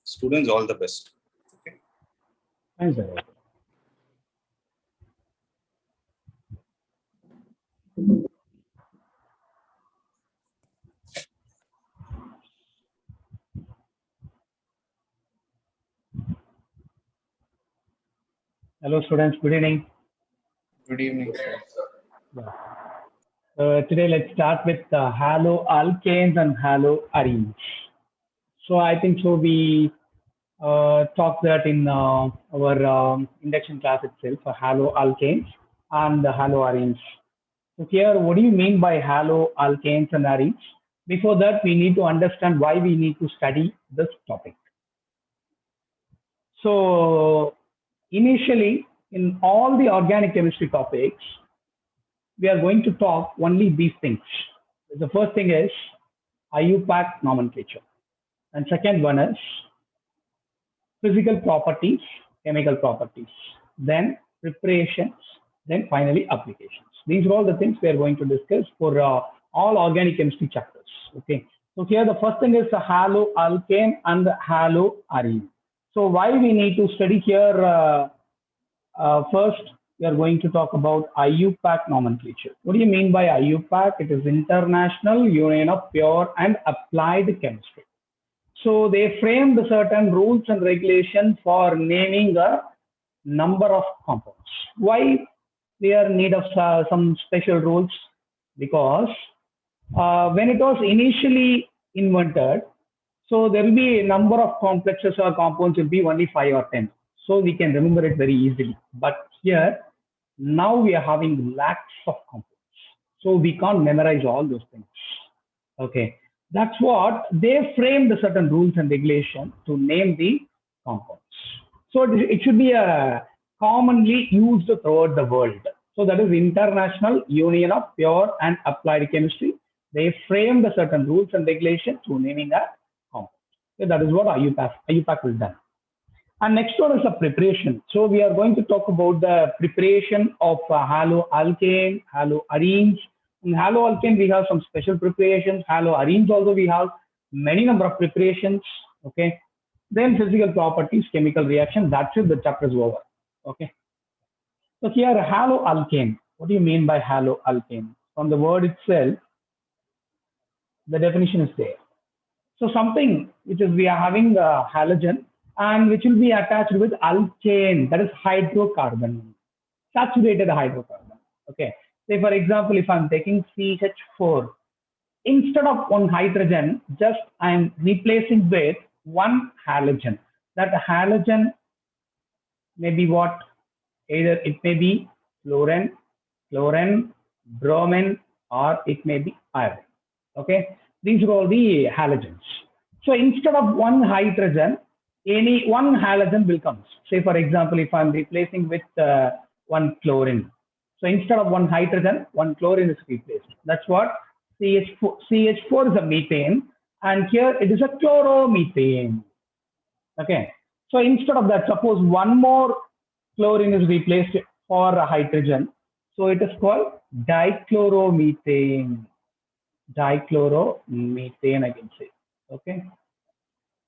Students, all the best. Okay. Thanks, sir. Hello, students. Good evening. Good evening, sir. Today, let's start with haloalkanes and haloarenes. So I think so. We talked that in our induction class itself, haloalkanes and the haloarenes. So here, what do you mean by haloalkanes and arenes? Before that, we need to understand why we need to study this topic. So initially, in all the organic chemistry topics, we are going to talk only these things. The first thing is IUPAC nomenclature. And second one is physical properties, chemical properties, then preparations, then finally applications. These are all the things we are going to discuss for all organic chemistry chapters. Okay. So here the first thing is the haloalkane and the haloarene. So why we need to study here first, we are going to talk about IUPAC nomenclature. What do you mean by IUPAC? It is International Union of Pure and Applied Chemistry. So they framed certain rules and regulations for naming a number of compounds. Why we are in need of some special rules? Because when it was initially invented, so there will be a number of complexes or compounds will be only 5 or 10. So we can remember it very easily. But here, now we are having lakhs of compounds. So we can't memorize all those things. Okay. That's what they framed certain rules and regulations to name the compounds. So it should be commonly used throughout the world. So that is International Union of Pure and Applied Chemistry. They framed certain rules and regulations to naming a compound. So that is what IUPAC will done. And next one is the preparation. So we are going to talk about the preparation of haloalkane, haloarenes. In haloalkane, we have some special preparations. Haloarenes also we have many number of preparations. Okay. Then physical properties, chemical reaction. That's it. The chapter is over. Okay. So here haloalkane. What do you mean by haloalkane? From the word itself, the definition is there. So something which is we are having a halogen and which will be attached with alkane, that is hydrocarbon, saturated hydrocarbon. Okay. Say for example, if I'm taking CH4, instead of one hydrogen, just I'm replacing with one halogen. That halogen may be what? Either it may be fluorine, bromine, or it may be iron. Okay. These are all the halogens. So instead of one hydrogen, any one halogen will come. Say for example, if I'm replacing with one chlorine. So instead of one hydrogen, one chlorine is replaced. That's what CH4 is a methane, and here it is a chloromethane. Okay. So instead of that, suppose one more chlorine is replaced for a hydrogen. So it is called dichloromethane. Dichloromethane, I can say. Okay.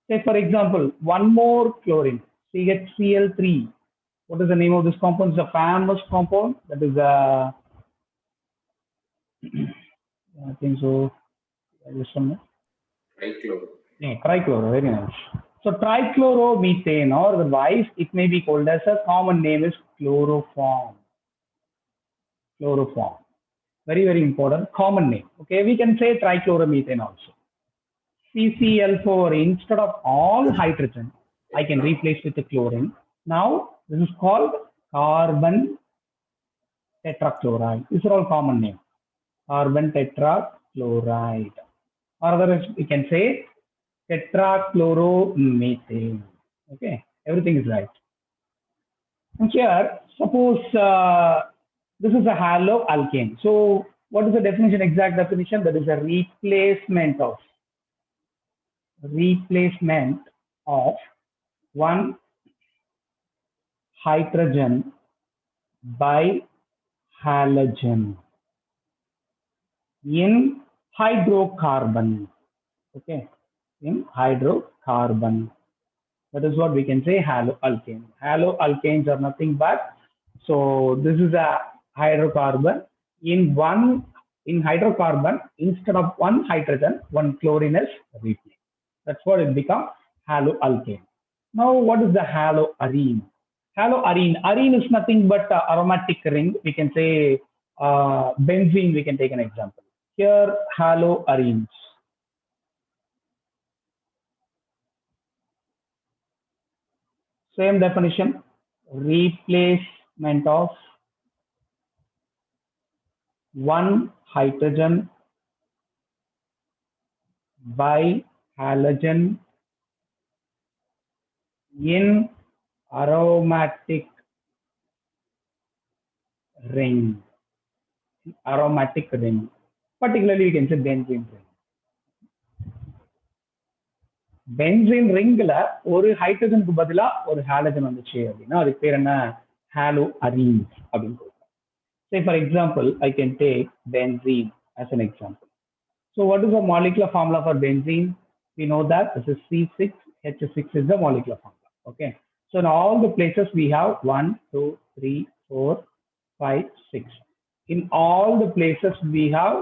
Say for example, one more chlorine, CHCl3. What is the name of this compound? It's a famous compound. That is a, I think so. Trichloro. Yeah, trichloro, very nice. So trichloromethane, or otherwise it may be called as a common name is chloroform. Chloroform. Very, very important common name. Okay, we can say trichloromethane also. CCl4, instead of all hydrogen, I can replace with the chlorine. Now, this is called carbon tetrachloride. These are all common names. Carbon tetrachloride. Or otherwise, we can say tetrachloromethane. Okay, everything is right. And here, suppose this is a haloalkane. So, what is the definition, exact definition? That is a replacement of one hydrogen by halogen in hydrocarbon. Okay, in hydrocarbon. That is what we can say haloalkane. Haloalkanes are nothing but, so this is a hydrocarbon. In hydrocarbon, instead of one hydrogen, one chlorine is replaced. That's what it becomes haloalkane. Now, what is the haloarine? Haloarine. Arene is nothing but aromatic ring. We can say benzene. We can take an example. Here, haloarenes. Same definition. Replacement of one hydrogen by halogen in aromatic ring. Aromatic ring. Particularly, we can say benzene ring. Benzene ரிங்ல ஒரு ஹைட்ரஜனுக்கு பதிலா ஒரு halogen வந்துச்சு அப்படின்னா அதுக்கு பேர் என்ன ஹாலோ அரீன்ஸ் அப்படின்னு சொல்லுவாங்க. Say for example, I can take benzene as an example. So what is the molecular formula for benzene? We know that this is C6H6 is the molecular formula. Okay. So in all the places we have 1, 2, 3, 4, 5, 6. In all the places we have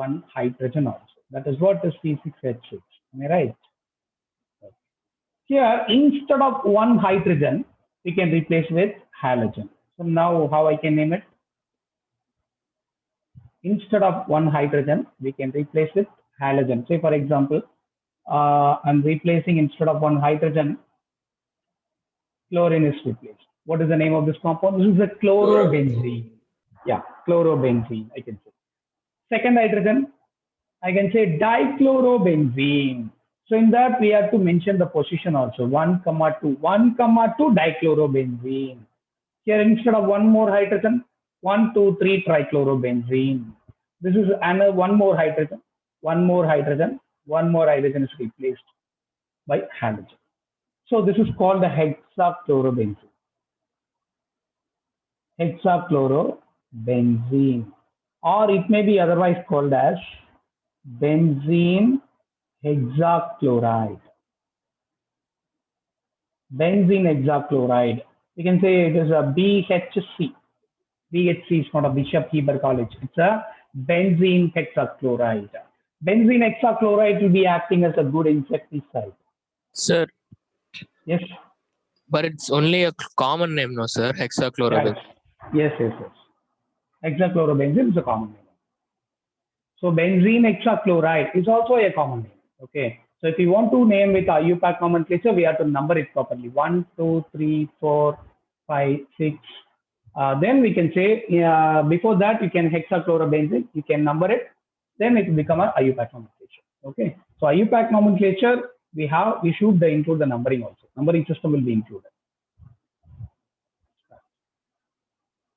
one hydrogen also. That is what is C6H6. Am I right? Here, instead of one hydrogen, we can replace with halogen. So now how I can name it? Instead of one hydrogen, we can replace with halogen. Say for example, I'm replacing instead of one hydrogen, chlorine is replaced. What is the name of this compound? This is a chlorobenzene. Yeah, chlorobenzene, I can say. Second hydrogen, I can say dichlorobenzene. So in that we have to mention the position also, 1,2, 1,2 dichlorobenzene. Here instead of one more hydrogen, 1, 2, 3 trichlorobenzene. This is another one more hydrogen, one more hydrogen is replaced by halogen. So this is called the hexachlorobenzene. Hexachlorobenzene, or it may be otherwise called as benzene hexachloride. Benzene hexachloride. You can say it is a BHC. BHC is not a Bishop Heber College. It's a benzene hexachloride. Benzene hexachloride will be acting as a good insecticide. Sir, Yes. but it's only a common name, no, sir? Hexachlorobenzene. Yes. Hexachlorobenzene is a common name. So benzene hexachloride is also a common name. Okay. So if you want to name with IUPAC nomenclature, we have to number it properly. 1, 2, 3, 4, 5, 6. Then we can say before that you can hexachlorobenzene. You can number it. Then it will become a IUPAC nomenclature. Okay. So IUPAC nomenclature we should include the numbering also. Numbering system will be included.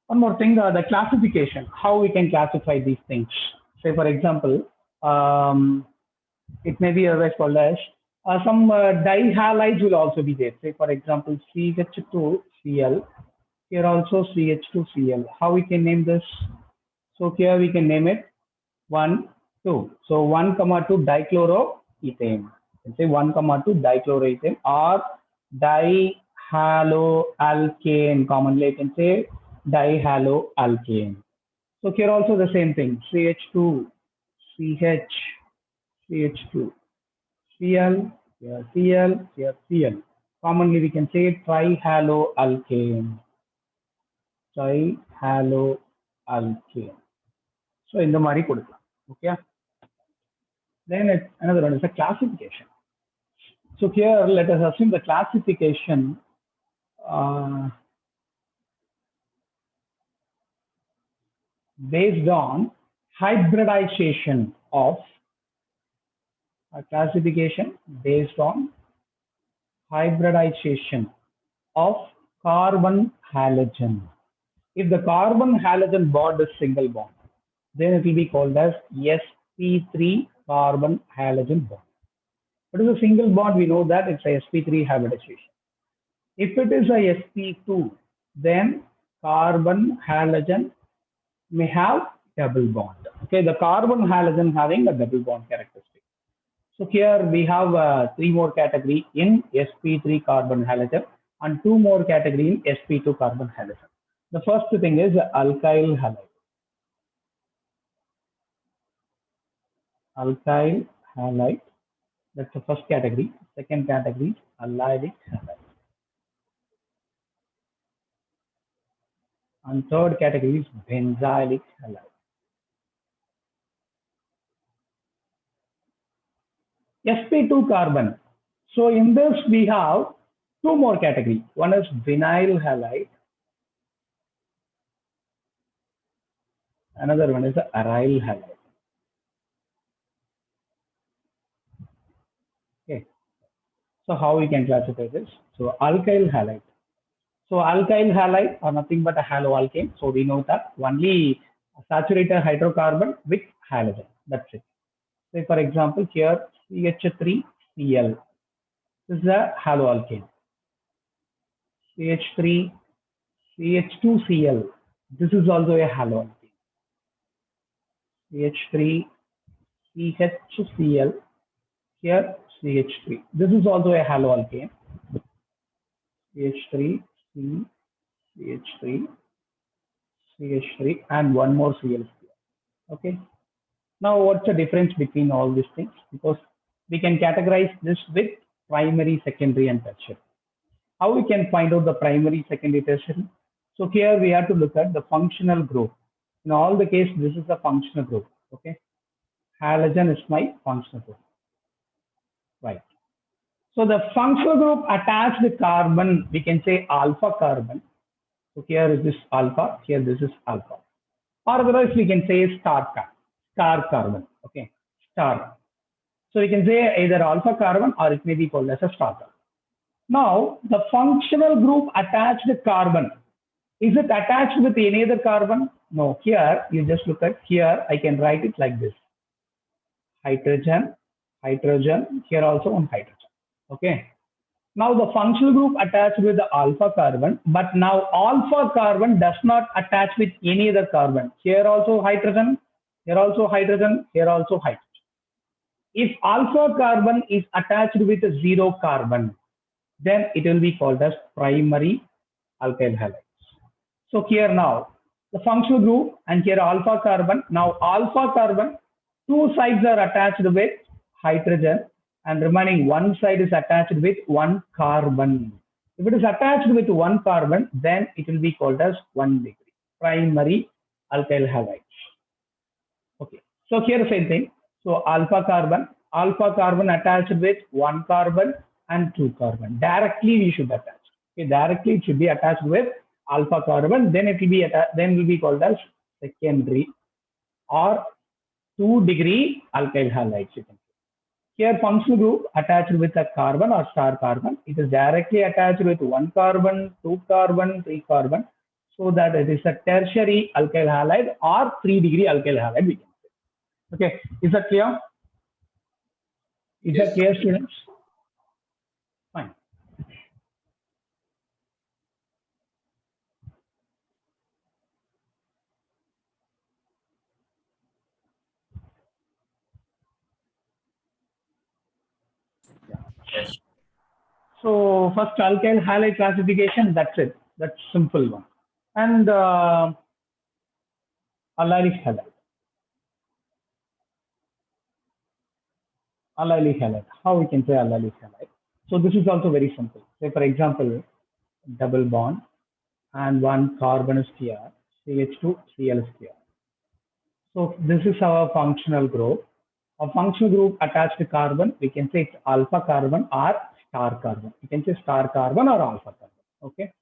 One more thing, the classification. How we can classify these things. Say for example, it may be otherwise called as some dihalides will also be there. Say for example, CH2Cl. Here also CH2Cl. How we can name this? So here we can name it 1, 2. So 1,2 dichloroethane. Say 1,2 dichloroethane or dihaloalkane. Commonly I can say dihaloalkane. So here also the same thing. CH2, CH, CH2, Cl, here Cl, here Cl. Commonly we can say trihaloalkane. Trihaloalkane. So in the mari kodukla. Okay. Then another one is a classification. So here let us assume the classification based on hybridization of a classification based on hybridization of carbon halogen. If the carbon halogen bond is single bond, then it will be called as sp3 carbon halogen bond. What is a single bond? We know that it's a sp3 hybridization. If it is a sp2, then carbon halogen may have double bond. Okay, the carbon halogen having a double bond characteristic. So here we have three more category in sp3 carbon halogen and two more category in sp2 carbon halogen. The first thing is alkyl halide. Alkyl halide, that's the first category. Second category is allylic halide. And third category is benzylic halide. sp2 carbon. So in this we have two more categories. One is vinyl halide. Another one is the aryl halide. Okay. So how we can classify this? So alkyl halide. So alkyl halide are nothing but a haloalkane. So we know that only saturated hydrocarbon with halogen. That's it. Say for example here CH3Cl. This is a haloalkane. CH3 CH2Cl. This is also a haloalkane. CH3 CHCl. Here CH3. This is also a haloalkane. CH3 C CH3 CH3 and one more Cl. Okay. Now what's the difference between all these things? Because we can categorize this with primary, secondary and tertiary. How we can find out the primary, secondary, tertiary? So here we have to look at the functional group. In all the case, this is a functional group. Okay. Halogen is my functional group. Right. So the functional group attached to carbon, we can say alpha carbon. So here is this alpha, here this is alpha. Or otherwise we can say star carbon. Okay, star. So we can say either alpha carbon or it may be called as a star carbon. Now the functional group attached to carbon, is it attached with any other carbon? No, here you just look at here, I can write it like this. Hydrogen, hydrogen, here also one hydrogen. Okay. Now the functional group attached with the alpha carbon, but now alpha carbon does not attach with any other carbon. Here also hydrogen, here also hydrogen, here also hydrogen. If alpha carbon is attached with a zero carbon, then it will be called as primary alkyl halides. So here now the functional group and here alpha carbon. Now alpha carbon, two sides are attached with hydrogen and remaining one side is attached with one carbon. If it is attached with one carbon, then it will be called as 1 degree, primary alkyl halides. Okay, so here the same thing. So alpha carbon attached with one carbon and two carbon. Directly we should attach. Okay, directly it should be attached with alpha carbon, then it will be called as secondary or 2 degree alkyl halides. You can say. Here functional group attached with a carbon or star carbon. It is directly attached with one carbon, two carbon, three carbon. So that it is a tertiary alkyl halide or 3 degree alkyl halide, we can say. Okay, is that clear? Is that clear, students? Fine. So first alkyl halide classification, that's it. That's simple one. And allylic halide. Allylic halide. How we can say allylic halide? So this is also very simple. Say for example, double bond and one carbon is here, CH2, Cl is here. So this is our functional group. A functional group attached to carbon, we can say it's alpha carbon or star carbon. You can say star carbon or alpha carbon. Okay.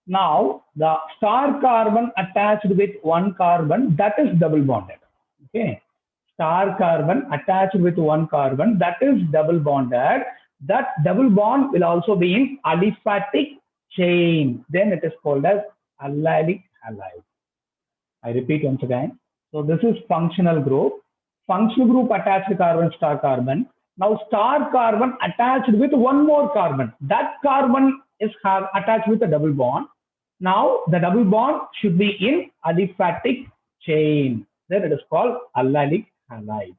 Now the star carbon attached with one carbon, that is double bonded. Okay. Star carbon attached with one carbon, that is double bonded. That double bond will also be in aliphatic chain. Then it is called as allylic halide. I repeat once again. So this is functional group. Functional group attached to carbon, star carbon. Now star carbon attached with one more carbon. That carbon is attached with a double bond. Now the double bond should be in aliphatic chain. Then it is called allylic halide.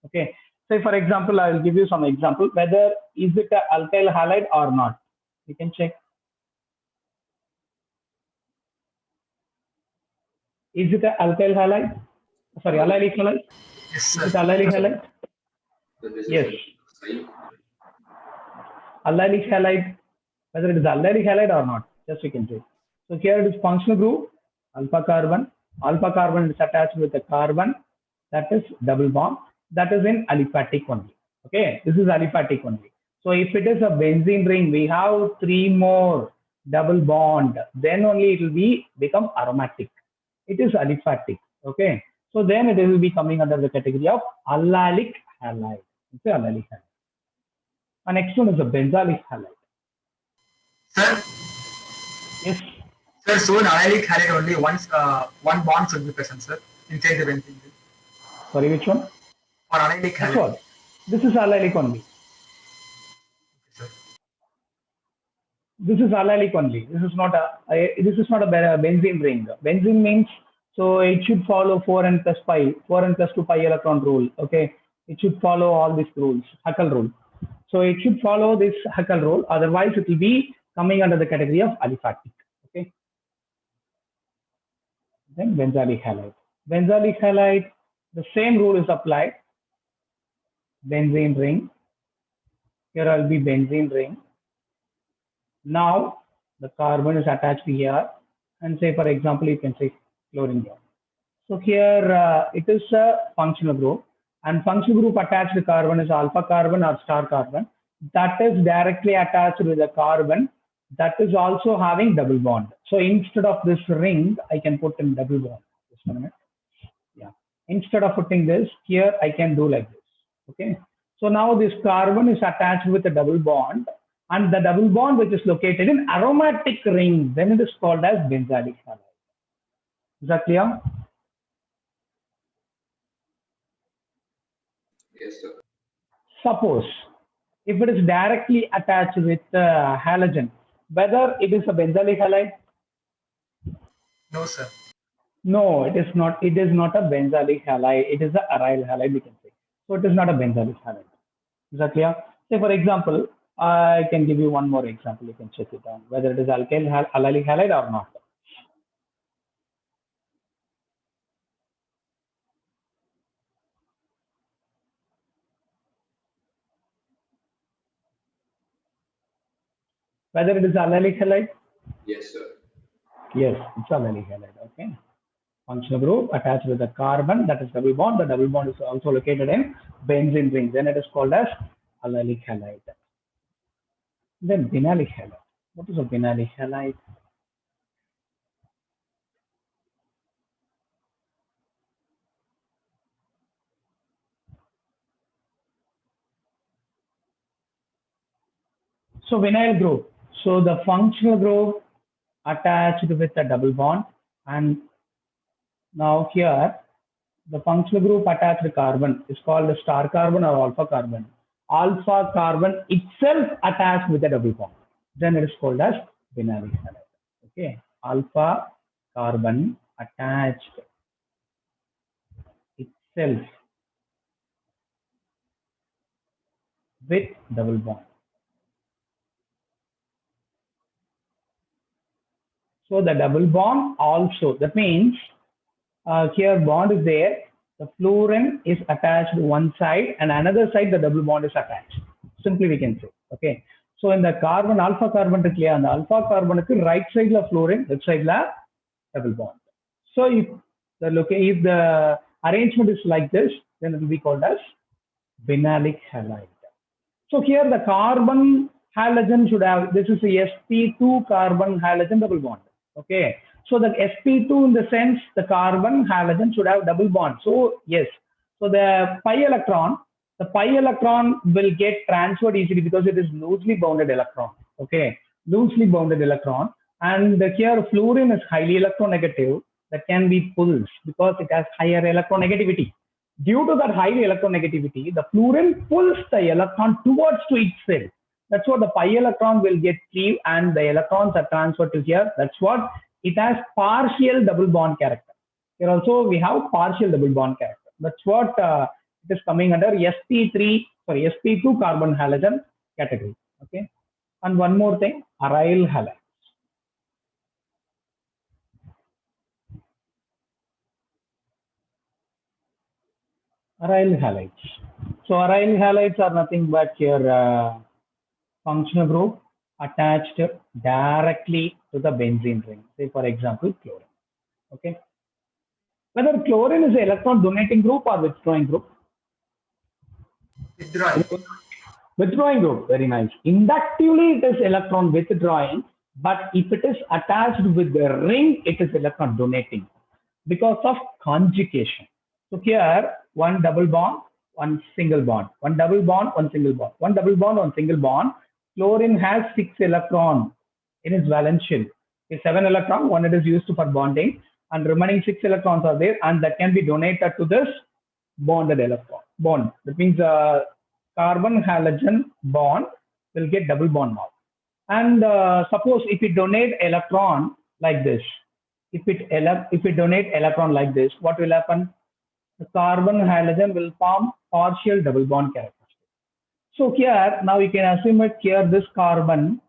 Okay. Say for example, I will give you some example, whether is it a alkyl halide or not. You can check. Is it a alkyl halide? Sorry, allylic halide? Yes, Is it sir. allylic halide? Yes. Allylic halide, whether it is allylic halide or not, just you can say. So here it is functional group, alpha carbon. Alpha carbon is attached with a carbon, that is double bond, that is in aliphatic only. Okay, this is aliphatic only. So if it is a benzene ring, we have 3 more double bond, then only it will become aromatic. It is aliphatic. Okay, so then it will be coming under the category of allylic halide. It's a allylic halide. And next one is a benzylic halide. Sir, Yes. sir, so in allylic halide only one bond should be present, sir, inside the benzene ring. Sorry, which one? For allylic That's halide. what. This is allylic only. Sir. This is allylic only. This is not a benzene ring. Benzene means, so it should follow 4n plus pi, 4n plus 2 pi electron rule. Okay, it should follow all these rules, Huckel rule. So it should follow this Huckel rule. Otherwise, it will be coming under the category of aliphatic. Okay. Then benzylic halide. Benzylic halide, the same rule is applied. Benzene ring. Here I'll be benzene ring. Now the carbon is attached here, and say for example you can say chlorine here. So here it is a functional group, and functional group attached to carbon is alpha carbon or star carbon. That is directly attached with the carbon that is also having double bond. So instead of this ring, I can put in double bond. Just a minute. Yeah. Instead of putting this here, I can do like this. Okay. So now this carbon is attached with a double bond, and the double bond which is located in aromatic ring, then it is called as benzylic halide. Is that clear? Yes, sir. Suppose if it is directly attached with halogen, whether it is a benzylic halide? No, sir. No, it is not. It is not a benzylic halide. It is a aryl halide, we can say. So it is not a benzylic halide. Is that clear? Say for example, I can give you one more example. You can check it down whether it is allylic halide or not. Whether it is allylic halide? Yes, sir. Yes, it's allylic halide. Okay. Functional group attached with the carbon, that is double bond. The double bond is also located in benzene ring. Then it is called as allylic halide. Then vinylic halide. What is a vinylic halide? So vinyl group. So the functional group attached with a double bond, and now here the functional group attached to carbon is called a star carbon or alpha carbon. Alpha carbon itself attached with a double bond. Then it is called as vinylic halide. Okay. Alpha carbon attached itself with double bond. So the double bond also, that means here bond is there, the fluorine is attached to one side and another side the double bond is attached. Simply we can say. Okay. So in the carbon, alpha carbon is clear, and the alpha carbon is right side of fluorine, left side la double bond. So if the arrangement is like this, then it will be called as vinylic halide. So here the carbon halogen should have, this is the sp2 carbon halogen double bond. Okay. So the sp2 in the sense the carbon halogen should have double bond. So yes. So the pi electron will get transferred easily because it is loosely bounded electron. Okay. Loosely bounded electron. And here fluorine is highly electronegative, that can be pulled because it has higher electronegativity. Due to that high electronegativity, the fluorine pulls the electron towards to itself. That's what the pi electron will get cleaved and the electrons are transferred to here. That's what it has partial double bond character. Here also we have partial double bond character. That's what It is coming under sp2 carbon halogen category. Okay. And one more thing, aryl halides. Aryl halides. So aryl halides are nothing but your functional group attached directly to the benzene ring. Say for example, chlorine. Okay. Whether chlorine is an electron donating group or withdrawing group. Withdrawing. Withdrawing group, very nice. Inductively, it is electron withdrawing, but if it is attached with the ring, it is electron donating because of conjugation. So here, one double bond, one single bond, one double bond, one single bond, one double bond, one single bond. Chlorine has 6 electrons in its valence shell. A 7 electron, one it is used for bonding, and remaining 6 electrons are there, and that can be donated to this bonded electron. Bond. That means carbon halogen bond will get double bond now. And suppose if we donate electron like this, if we donate electron like this, what will happen? The carbon halogen will form partial double bond characteristic. So here, now we can assume that here this carbon,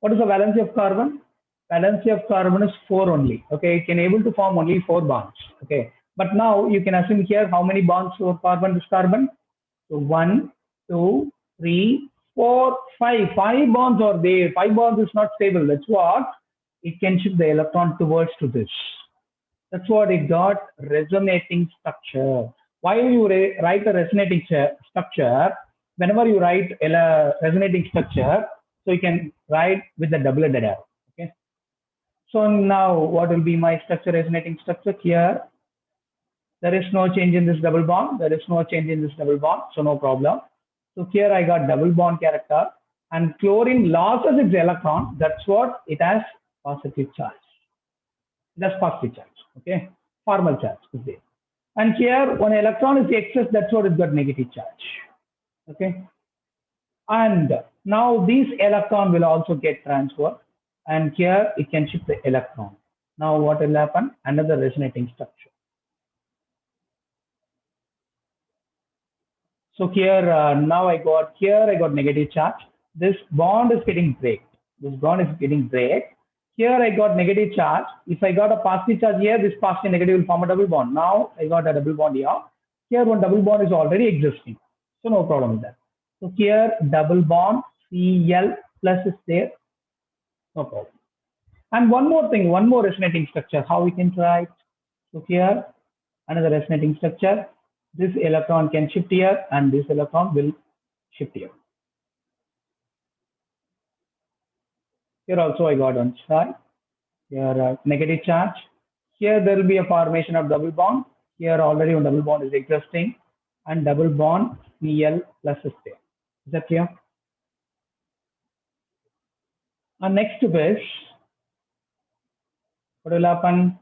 what is the valency of carbon? Valency of carbon is 4 only. Okay, it can able to form only 4 bonds. Okay, but now you can assume here how many bonds for carbon this carbon? So 1, 2, 3, 4, 5. 5 bonds are there. 5 bonds is not stable. That's what it can shift the electron towards to this. That's what it got resonating structure. Why you write a resonating structure? Whenever you write a resonating structure, so you can write with the double-headed arrow. Okay. So now what will be my structure, resonating structure? Here, there is no change in this double bond. There is no change in this double bond. So no problem. So here I got double bond character, and chlorine loses its electron. That's what it has positive charge. That's positive charge. Okay. Formal charge is there. And here one electron is excess. That's what it got negative charge. Okay. And now this electron will also get transferred, and here it can shift the electron. Now what will happen? Another resonating structure. So here now I got negative charge. This bond is getting break. This bond is getting break. Here I got negative charge. If I got a positive charge here, this positive negative will form a double bond. Now I got a double bond here. Here one double bond is already existing. So no problem with that. So here double bond Cl plus is there. No problem. And one more thing, one more resonating structure, how we can try it. So here another resonating structure. This electron can shift here and this electron will shift here. Here also I got one charge. Here negative charge. Here there will be a formation of double bond. Here already one double bond is existing, and double bond Cl plus is there. Is that clear? And next to this, what will happen?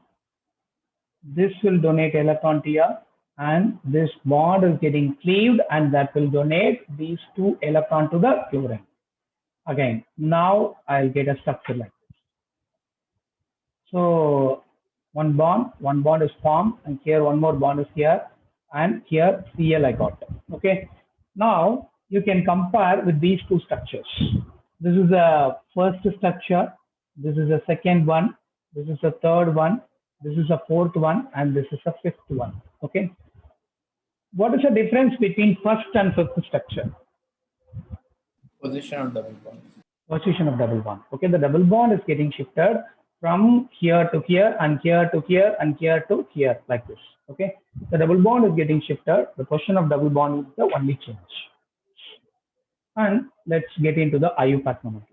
This will donate electron here, and this bond is getting cleaved, and that will donate these 2 electrons to the chlorine. Again, now I'll get a structure like this. So one bond is formed, and here one more bond is here, and here Cl I got. Okay. Now you can compare with these 2 structures. This is the first structure. This is the second one. This is the third one. This is the fourth one, and this is the fifth one. Okay. What is the difference between first and fifth structure? Position of double bond. Position of double bond. Okay, the double bond is getting shifted from here to here, and here to here, and here to here, like this. Okay, the double bond is getting shifted. The position of double bond is the only change. And let's get into the IUPAC nomenclature.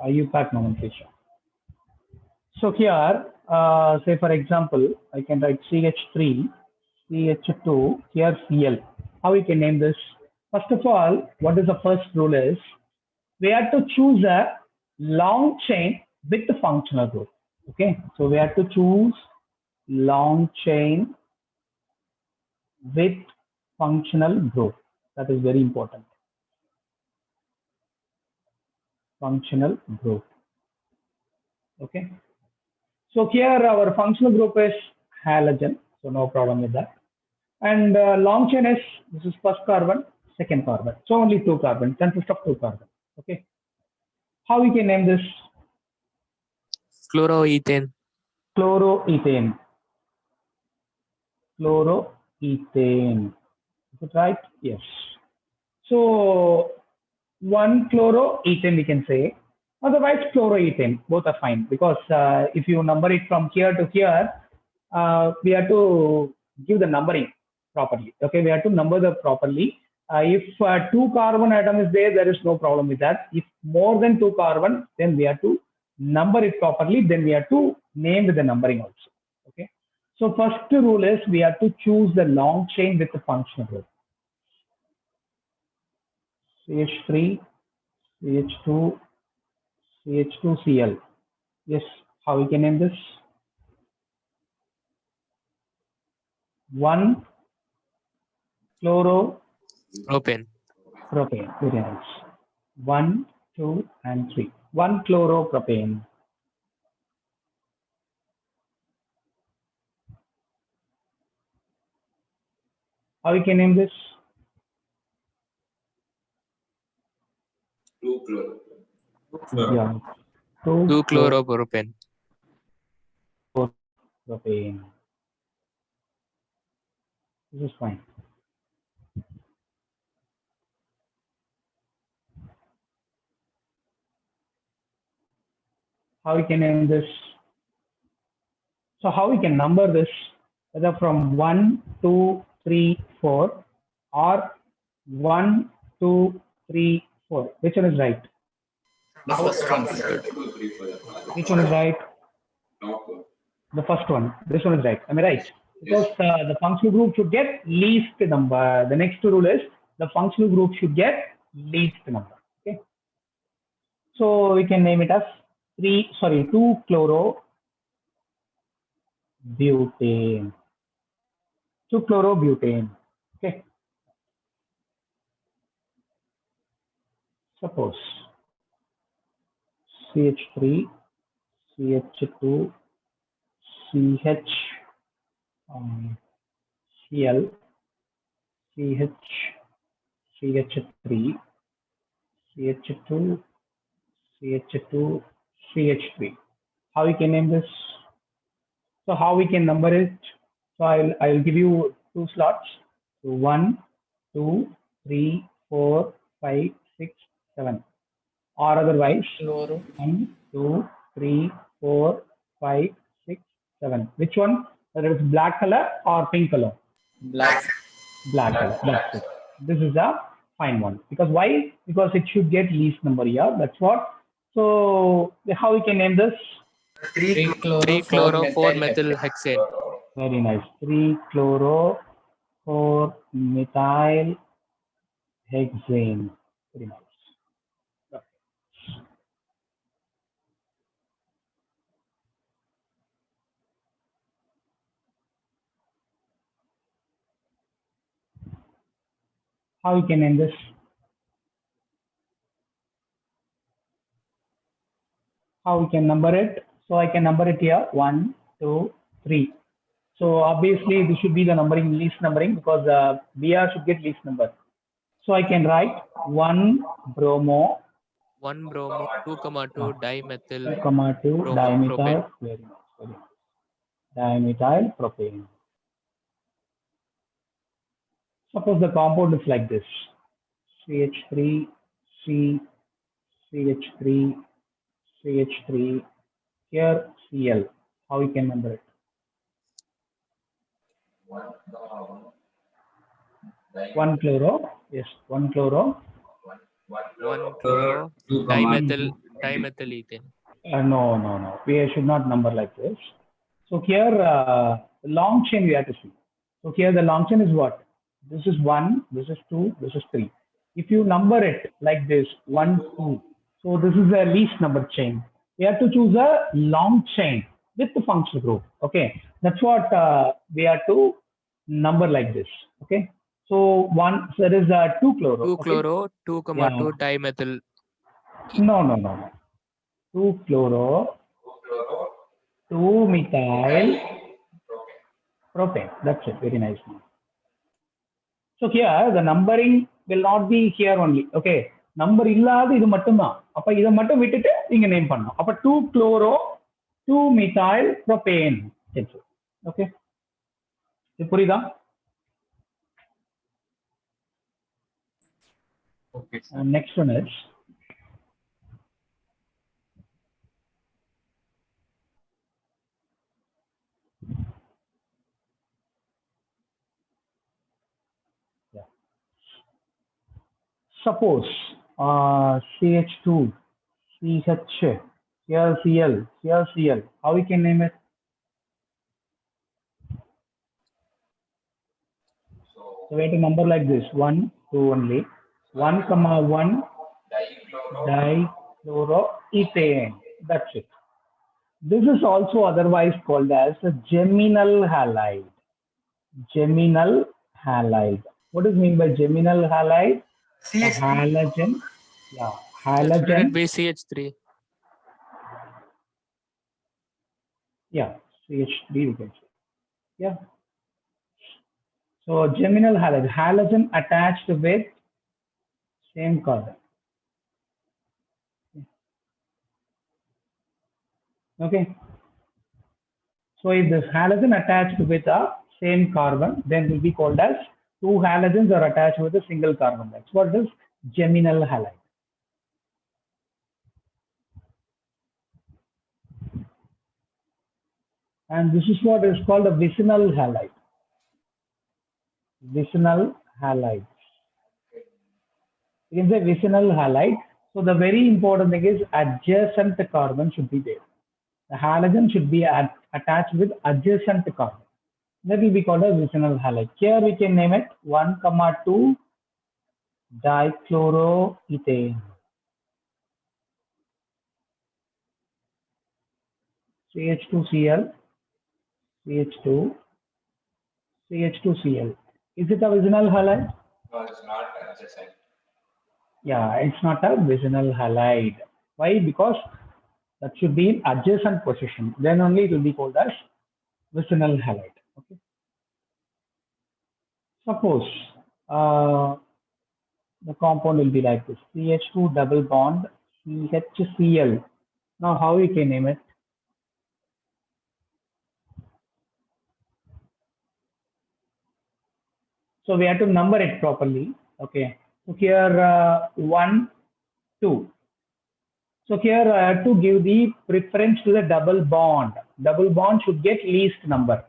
IUPAC nomenclature. So here, say for example, I can write CH3, CH2, here Cl. How we can name this? First of all, what is the first rule is, we have to choose a long chain with the functional group. Okay, so we have to choose long chain with functional group. That is very important. functional group. Okay. So here our functional group is halogen, so no problem with that. And long chain is, this is first carbon, second carbon. So only two carbons, consists of two carbons. Okay. How we can name this? Chloroethane. Chloroethane. Chloroethane. Is it right? Yes. So one chloroethane we can say. Otherwise chloroethane. Both are fine because if you number it from here to here, we have to give the numbering properly. Okay, we have to number the properly. If two carbon atom is there is no problem with that. If more than two carbon, then we have to number it properly. Then we have to name with the numbering also. Okay. So first rule is we have to choose the long chain with the functional group. CH3, CH2, CH2Cl. Yes, how we can name this? One chloro Propane. propane. Very nice. 1, 2, and 3. 1 chloropropane. How we can name this? 2 chloro. Yeah. 2 chloropropane. Propane. This is fine. How we can name this? So how we can number this? Whether from 1, 2, 3, 4 or 1, 2, 3, 4. Which one is right? The first one, sir. Which one is right? The first one. This one is right. Am I right? Because the functional group should get least number. The next rule is the functional group should get least number. Okay. So we can name it as 2 chlorobutane. 2 chlorobutane. Okay. Suppose CH3, CH2, CH, Cl, CH, CH3, CH2, CH2, CH3. How we can name this? So how we can number it? So I'll give you two slots. So 1, 2, 3, 4, 5, 6, 7. Or otherwise 1, 2, 3, 4, 5, 6, 7. Which one? Whether it's black color or pink color? Black. Black color. That's it. This is a fine one. Because why? Because it should get least number here. That's what. So how we can name this? 3 3 chloro 4 methyl hexane. Very nice. 3 chloro 4 methyl hexane. Very nice. How we can name this? How we can number it? So I can number it here 1, 2, 3. So obviously this should be the numbering, least numbering, because BR should get least number. So I can write 1 bromo, 1 bromo 2, 2 dimethyl 2, dimethyl, propane. very nice, very nice. Dimethyl propane. Suppose the compound is like this: CH3, C, CH3, CH3, here Cl. How we can number it? 1 chloro, yes, 1 chloro. 1 chloro dimethyl ethane. No. We should not number like this. So here, the long chain we have to see. So here the long chain is what? This is 1, this is 2, this is 3. If you number it like this, 1, 2. So this is the least number chain. We have to choose a long chain with the functional group. Okay. That's what we have to number like this. Okay. So there is 2 chloro. 2 chloro 2, Yeah. 2 dimethyl No. 2-chloro, 2-methyl propane. That's it. Very nice. So here the numbering will not be here only. Okay. Number இல்லாத இது மட்டும்தான். அப்ப இதை மட்டும் விட்டுட்டு நீங்க name பண்ணணும். அப்ப 2-chloro, 2-methyl propane. Okay. இது புரியுதா? Okay. Next one is suppose CH2, CH, CrCl, CrCl. How we can name it? So we have to number like this: 1, 2 only. 1,1 dichloroethane. That's it. This is also otherwise called as a geminal halide. Geminal halide. What does mean by geminal halide? The CH3. halogen. Yeah, Shouldn't halogen. it be CH3? Yeah, CH3 we can say. Yeah. So geminal halide, halogen attached with same carbon. Okay. So if this halogen attached with a same carbon, then will be called as two halogens are attached with a single carbon. That's what is geminal halide. And this is what is called a vicinal halide. Vicinal halide. You can say vicinal halide. So the very important thing is adjacent carbon should be there. The halogen should be attached with adjacent carbon. That will be called a vicinal halide. Here we can name it 1,2 dichloroethane. CH2Cl, CH2, CH2Cl. Is it a vicinal halide? No, it's not adjacent. Yeah, it's not a vicinal halide. Why? Because that should be in adjacent position. Then only it will be called as vicinal halide. Okay. Suppose the compound will be like this: CH2 double bond CHCl. Now, how we can name it? So we have to number it properly. Okay. So here 1, 2. So here I have to give the preference to the double bond. Double bond should get least number.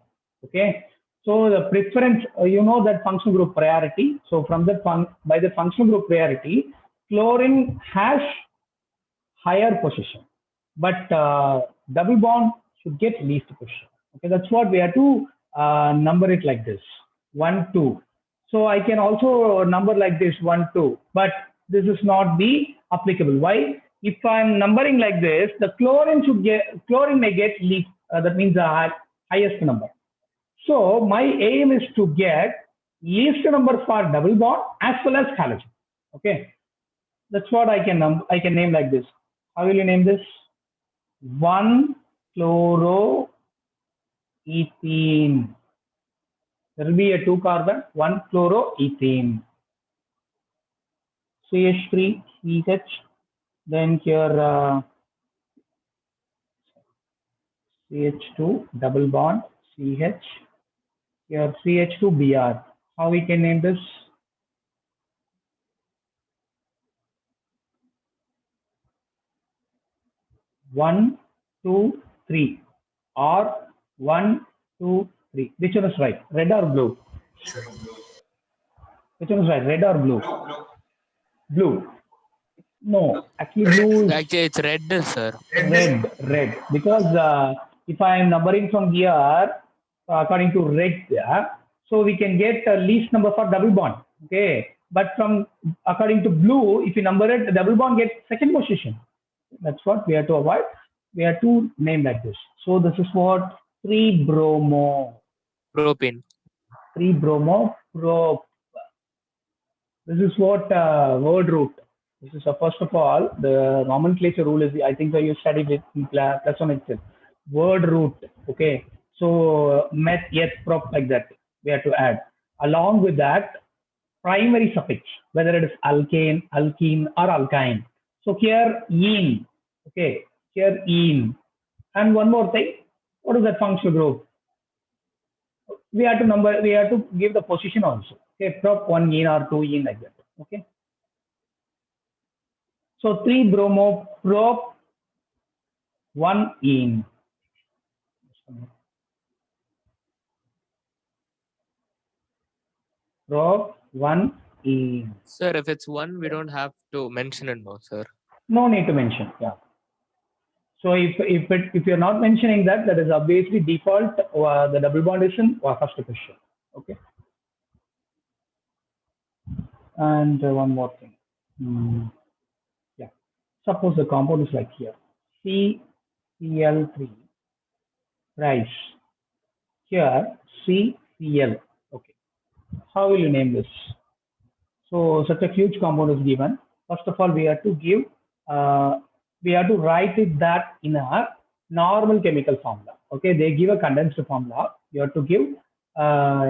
Okay. So the preference, you know that functional group priority. So from the by the functional group priority, chlorine has higher position, but double bond should get least position. Okay, that's what we have to number it like this: 1, 2. So I can also number like this: 1, 2, but this is not be applicable. Why? If I'm numbering like this, the chlorine may get least. That means the highest number. So my aim is to get least number for double bond as well as halogen. Okay, that's what I can name like this. How will you name this? 1-chloroethene. There will be a 2 carbon, 1-chloroethene. CH3, CH. Then here CH2 double bond CH. Here CH2Br. How we can name this? One, 2, 3, or 1, 2, 3. Which one is right? Red or blue? Which one is right? Red or blue? Blue. No, actually blue is Actually, it's red, sir. red. Because if I am numbering from here according to red, so we can get a least number for double bond. Okay, but from according to blue, if you number it, the double bond gets second position. That's what we have to avoid. We have to name like this. So this is what 3-bromo. Propane. 3-bromo prop. This is what word root. This is first of all, the nomenclature rule is, I think that you studied it in plus one itself. Word root, okay. So met, yet, prop, like that, we have to add. Along with that, primary suffix, whether it is alkane, alkene, or alkyne. So here, ene, okay, here, ene. And one more thing, what is that functional group? We have to give the position also. Okay, prop 1 ene or 2 ene, like that. Okay. So 3 bromo, prop 1 ene. Prop 1 ene. Sir, if it's one, we don't have to mention it, no, sir. No need to mention. Yeah. So if you're not mentioning that, that is obviously default. The double bond is in first position. Okay. And one more thing. Yeah. Suppose the compound is like here. CCl3 price. Here CCl. Okay. How will you name this? So such a huge compound is given. First of all, we have to give. We have to write it that in a normal chemical formula. Okay, they give a condensed formula. You have to give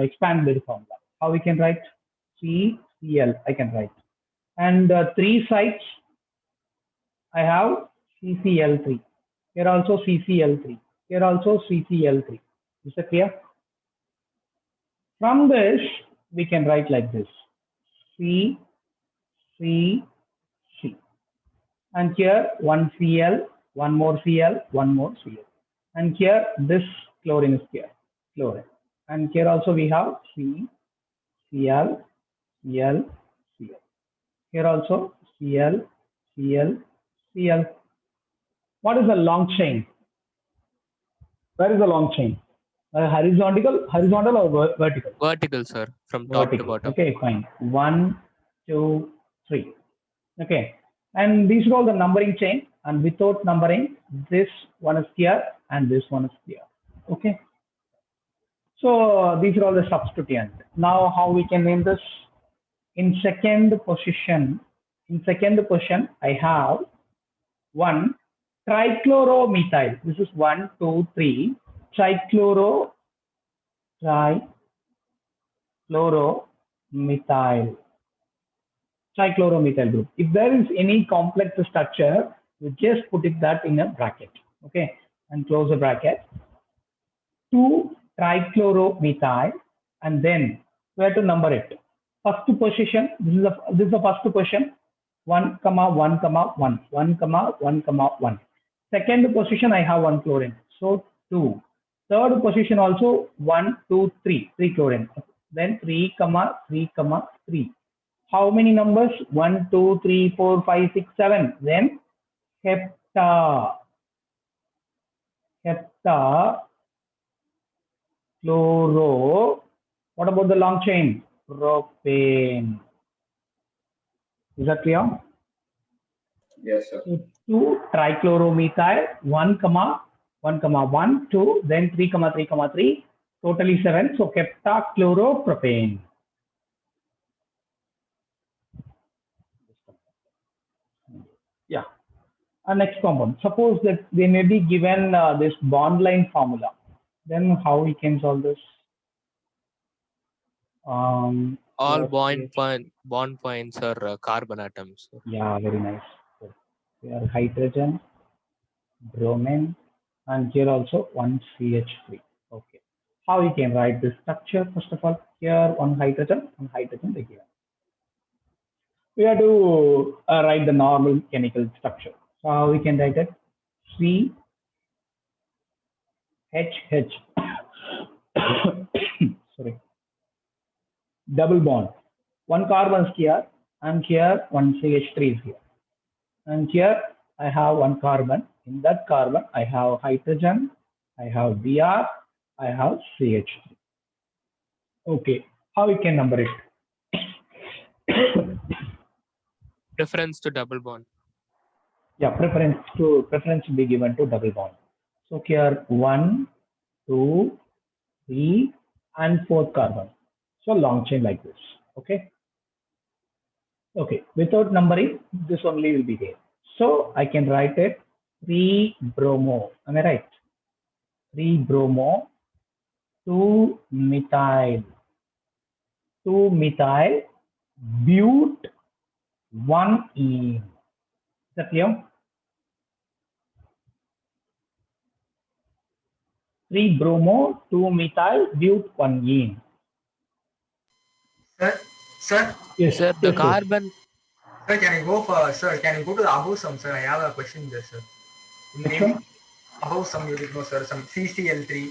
expanded formula. How we can write? CCl, I can write. And 3 sites, I have CCl3. Here also CCl3. Here also CCl3. Is that clear? From this, we can write like this. C, C, C. And here 1 Cl, one more Cl, one more Cl. And here this chlorine is here, chlorine. And here also we have C, Cl, Cl, Cl. Here also Cl, Cl, Cl. What is the long chain? Where is the long chain? Horizontal or vertical? Vertical, sir, from top to bottom. Okay, fine. 1, 2, 3. Okay. And these are all the numbering chain, and without numbering, this one is here and this one is here. Okay. So these are all the substituent. Now how we can name this? In second position, I have 1 trichloromethyl. This is 1, 2, 3 trichloromethyl. Trichloromethyl group. If there is any complex structure, you just put it that in a bracket. Okay, and close the bracket. 2 trichloromethyl, and then we have to number it. First position. This is the first position. 1, 1, 1, 1, 1, 1, 1. Second position, I have 1 chlorine. So 2. Third position also 1, 2, 3 chlorine. Then 3, 3, 3. How many numbers? 1, 2, 3, 4, 5, 6, 7. Then hepta chloro. What about the long chain? Propane. Is that clear? Yes, sir. So 2 trichloromethyl, 1, 1, 2, then 3, 3, totally 7. So heptachloropropane. Yeah. Next compound. Suppose that they may be given this bond line formula. Then how we can solve this? All bond points are carbon atoms. Yeah, very nice. We have hydrogen, bromine, and here also 1 CH3. Okay. How we can write this structure? First of all, here 1 hydrogen they give. We have to write the normal chemical structure. So how we can write it? C H sorry, double bond. 1 carbon is here, and here 1 CH3 is here. And here I have 1 carbon. In that carbon, I have hydrogen, I have Br, I have CH3. Okay, how we can number it? Preference to double bond. Yeah, preference should be given to double bond. So here 1, 2, 3, and 4th carbon. So long chain like this. Okay. Okay, without numbering, this only will be there. So I can write it 3-bromo. Am I right? 3-bromo, 2-methyl, 2-methyl, but 1-ene. Is that clear? 3-bromo, 2-methyl, but 1-ene. Sir, Yes, Sir, the yes, yes. carbon. sir, can you go to the above sum, sir? I have a question there, sir. In Which naming one? above sum, you did know, sir, some CCl3.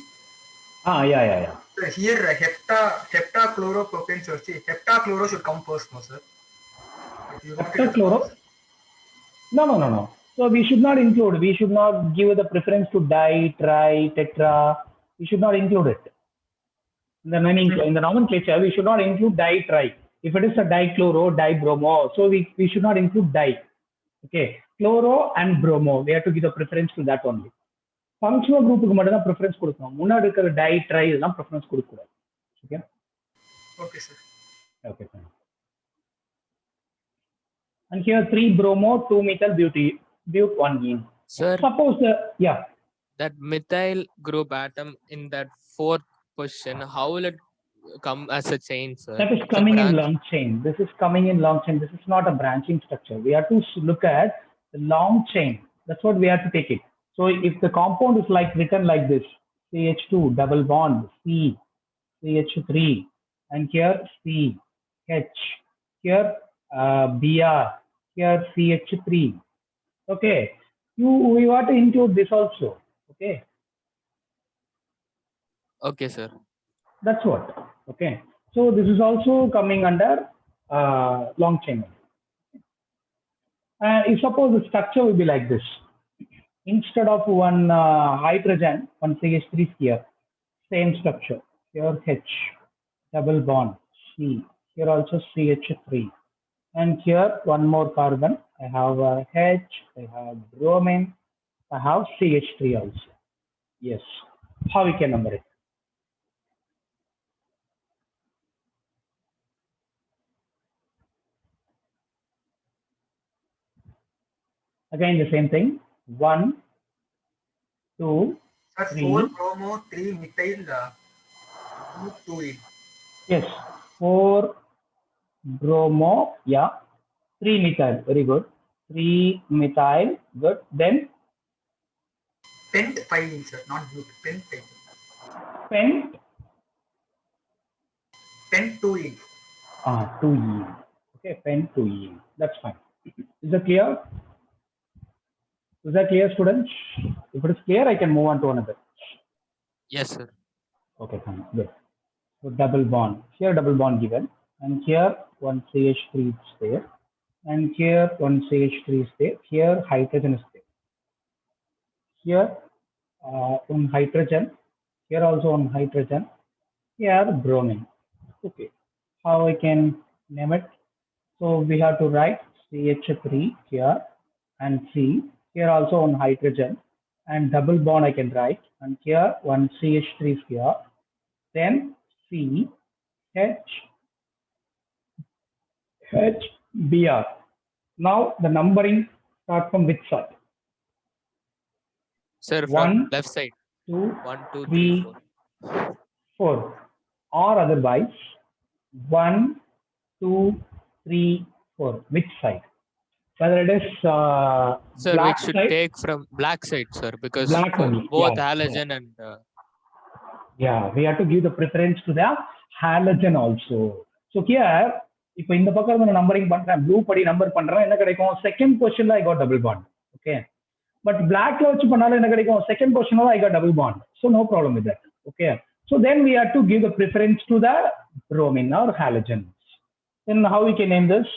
Yeah. Sir, here heptachloropropane, sir. See, heptachloro should come first, no, sir. But you wrote it as Heptachloro? first. No. So we should not include. We should not give the preference to di, tri, tetra. We should not include it. In the nomenclature, we should not include di, tri. If it is a dichloro, dibromo, so we should not include di. Okay, chloro and bromo, we have to give the preference to that only. Functional group க்கு மட்டும் தான் preference கொடுக்கணும். முன்னாடி இருக்கிற di, tri இதெல்லாம் preference கொடுக்க கூடாது. Okay. Okay, sir. Okay, fine. And here 3-bromo, 2-methyl but 1-ene. Sir, Suppose that methyl group atom in that fourth position, how will it come as a chain, sir? that is It's a coming in branch. long chain. This is coming in long chain. This is not a branching structure. We have to look at the long chain. That's what we have to take it. So if the compound is like written like this, CH2 double bond C, CH3, and here C, H, here Br, here CH3. Okay, we want to include this also. Okay, Okay, sir. that's what. Okay, so this is also coming under long chain. If suppose the structure will be like this, instead of one hydrogen, one CH3 here, same structure. Here H, double bond C. Here also CH3, and here one more carbon. I have H. I have bromine. I have CH3 also. Yes. How we can number it? Again the same thing. 1, 2, Sir, 3. 4-bromo, 3-methyl, 2-ene. Yes. 4 bromo. Yeah. 3-methyl. Very good. 3-methyl. Good. Then Pent 5-ene, sir, not but. Pent 5-ene. pent. Pent 2-ene. 2-ene. Okay. Pent 2-ene. That's fine. Is that clear? Is that clear, students? If it is clear, I can move on to another. Yes, sir. Okay, fine. Good. So double bond. Here double bond given, and here one CH3 is there, and here one CH3 is there. Here hydrogen is there. Here one hydrogen. Here also one hydrogen. Here bromine. Okay. How I can name it? So we have to write CH3 here and C. Here also one hydrogen, and double bond I can write, and here one CH3 is here. Then C, H, H, Br. Now the numbering start from which side? Sir, from One, left side. 2, 1, 2, 3, 3, 4. 4. Or otherwise 1, 2, 3, 4. Which side? Whether it is Sir, black we should side. take from black side, sir, because Black only. both Yeah, halogen and Yeah, we have to give the preference to the halogen also. So here, இப்போ இந்த பக்கம் நான் numbering பண்றேன், blue படி number பண்றேன், என்ன கிடைக்கும்? Second பொசிஷன்ல I got double bond. Okay. But blackல வச்சு பண்ணாலும் என்ன கிடைக்கும்? செகண்ட் பொசிஷன்ல I got double bond. So no problem with that. Okay. So then we have to give the preference to the bromine or halogens. Then how we can name this?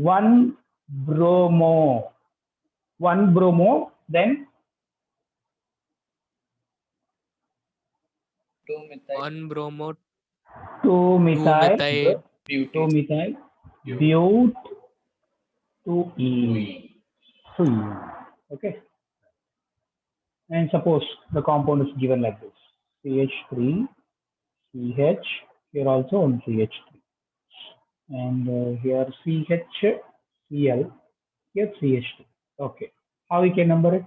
1-bromo. 1-bromo. Then 1-bromo, 2-methyl. 2-methyl. 2-methyl. But 2-ene. 2-ene. Okay. And suppose the compound is given like this: CH3, CH. Here also on CH3. and here CH, Cl, here CH2. Okay. How we can number it?